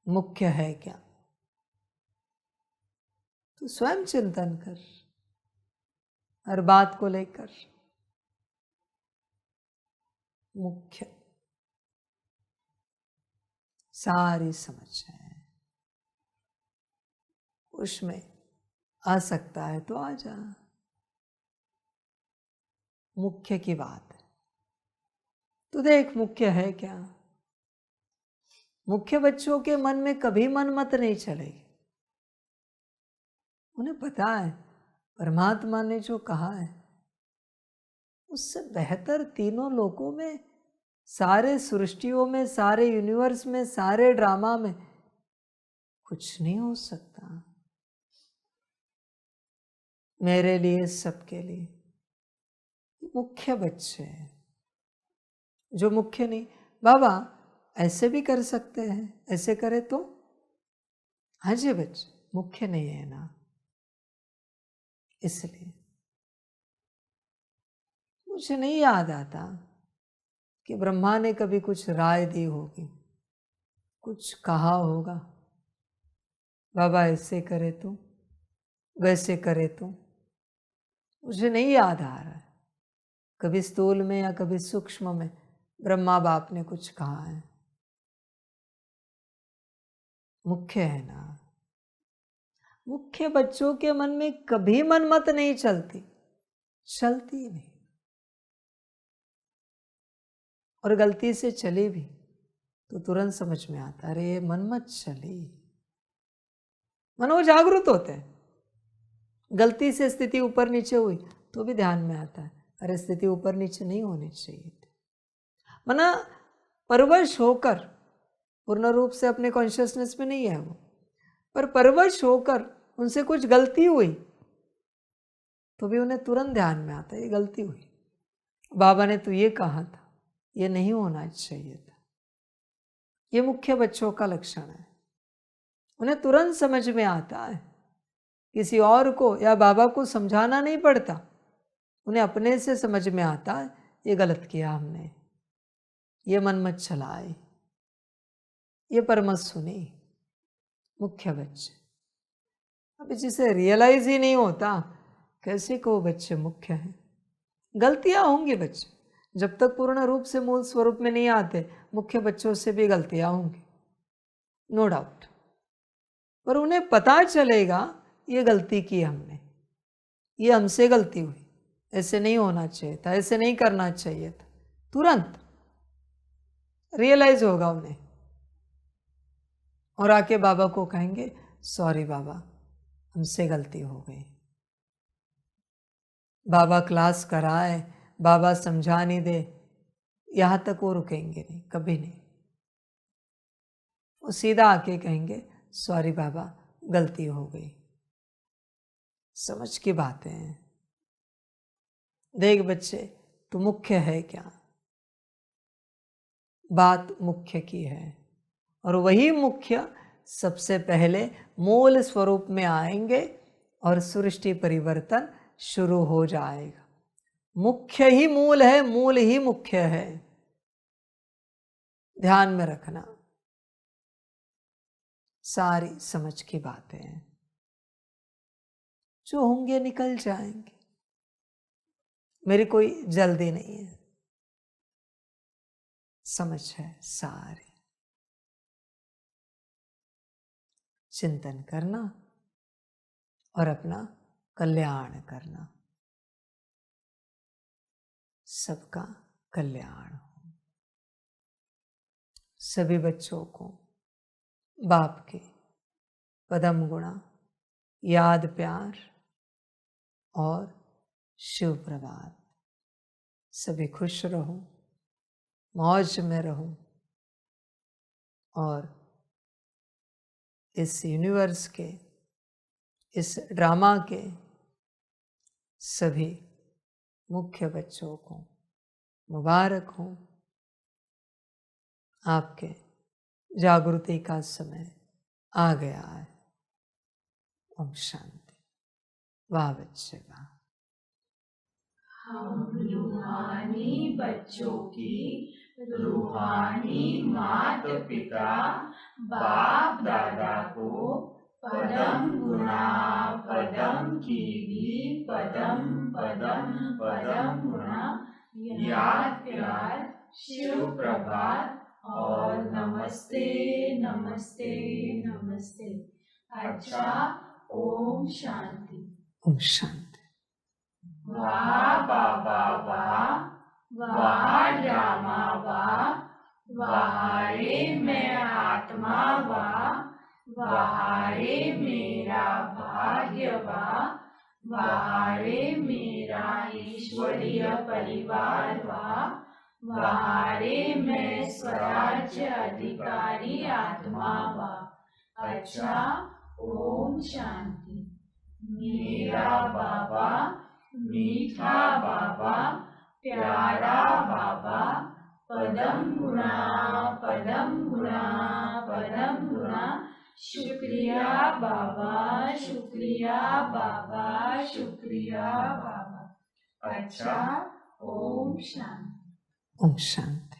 मुख्य है क्या, तू स्वयं चिंतन कर हर बात को लेकर। मुख्य सारी समझ है, उसमें आ सकता है तो आ जा, मुख्य की बात है। तो देख मुख्य है क्या, मुख्य बच्चों के मन में कभी मन मत नहीं चलेगी, उन्हें पता है परमात्मा ने जो कहा है उससे बेहतर तीनों लोकों में, सारे सृष्टियों में, सारे यूनिवर्स में, सारे ड्रामा में कुछ नहीं हो सकता मेरे लिए, सबके लिए। मुख्य बच्चे जो मुख्य नहीं, बाबा ऐसे भी कर सकते हैं, ऐसे करे तो, हाँ जी बच्चे मुख्य नहीं है ना, इसलिए मुझे नहीं याद आता कि ब्रह्मा ने कभी कुछ राय दी होगी, कुछ कहा होगा बाबा ऐसे करे तो, वैसे करे तो, मुझे नहीं याद आ रहा है कभी स्थूल में या कभी सूक्ष्म में ब्रह्मा बाप ने कुछ कहा है। मुख्य है ना, मुख्य बच्चों के मन में कभी मनमत नहीं चलती ही नहीं। और गलती से चले भी तो तुरंत समझ में आता, अरे ये मनमत चली। वो जागरूक होते हैं। गलती से स्थिति ऊपर नीचे हुई तो भी ध्यान में आता है, अरे स्थिति ऊपर नीचे नहीं होनी चाहिए थी। मना परवश होकर, पूर्ण रूप से अपने कॉन्शियसनेस में नहीं है वो, पर परवश होकर उनसे कुछ गलती हुई तो भी उन्हें तुरंत ध्यान में आता है ये गलती हुई, बाबा ने तो ये कहा था, ये नहीं होना चाहिए था। ये मुख्य बच्चों का लक्षण है। उन्हें तुरंत समझ में आता है, किसी और को या बाबा को समझाना नहीं पड़ता, उन्हें अपने से समझ में आता है ये गलत किया हमने, ये मनमत चलाए, ये परमत सुनी। मुख्य बच्चे, अब जिसे रियलाइज ही नहीं होता कैसे को बच्चे मुख्य हैं। गलतियां होंगी बच्चे, जब तक पूर्ण रूप से मूल स्वरूप में नहीं आते मुख्य बच्चों से भी गलतियां होंगी, नो डाउट। पर उन्हें पता चलेगा ये गलती की हमने, ये हमसे गलती हुई, ऐसे नहीं होना चाहिए था, ऐसे नहीं करना चाहिए था। तुरंत रियलाइज होगा उन्हें और आके बाबा को कहेंगे, सॉरी बाबा, हमसे गलती हो गई। बाबा क्लास कराए, बाबा समझा नहीं दे, यहां तक वो रुकेंगे नहीं, कभी नहीं। वो सीधा आके कहेंगे, सॉरी बाबा, गलती हो गई। समझ की बातें हैं। देख बच्चे, तू मुख्य है क्या? बात मुख्य की है, और वही मुख्य सबसे पहले मूल स्वरूप में आएंगे और सृष्टि परिवर्तन शुरू हो जाएगा। मुख्य ही मूल है, मूल ही मुख्य है, ध्यान में रखना। सारी समझ की बातें हैं, जो होंगे निकल जाएंगे, मेरी कोई जल्दी नहीं है। समझ है सारी। चिंतन करना और अपना कल्याण करना, सबका कल्याण हो। सभी बच्चों को बाप के पदम गुणा, याद, प्यार और शिव प्रभात। सभी खुश रहो, मौज में रहो और इस यूनिवर्स के, इस ड्रामा के सभी मुख्य बच्चों को मुबारक हो। आपके जागृति का समय आ गया है। ओम शांति। वाह बच्चे वाह। हम रूहानी बच्चों की रूहानी माता पिता बाप दादा को पदम गुणा पदम कीवी पदम पदम पदम गुणा याद प्यार शिव प्रभात और नमस्ते नमस्ते नमस्ते। अच्छा, ओम शांति। ओम शांति। वाह बाबा वाह, वाह ड्रामा वाह, वाह रे मैं आत्मा वाह, वाह रे मेरा भाग्य वाह, वाह रे मेरा ईश्वरीय परिवार वाह, वाह रे मैं स्वराज्य अधिकारी आत्मा वाह। अच्छा, ओम शांति। मेरा बाबा मीठा बाबा, प्यारा बाबा, पदम गुणा पदम गुणा पदम गुणा। शुक्रिया बाबा, शुक्रिया बाबा, शुक्रिया बाबा। अच्छा, ओम शांति। ओम शांति।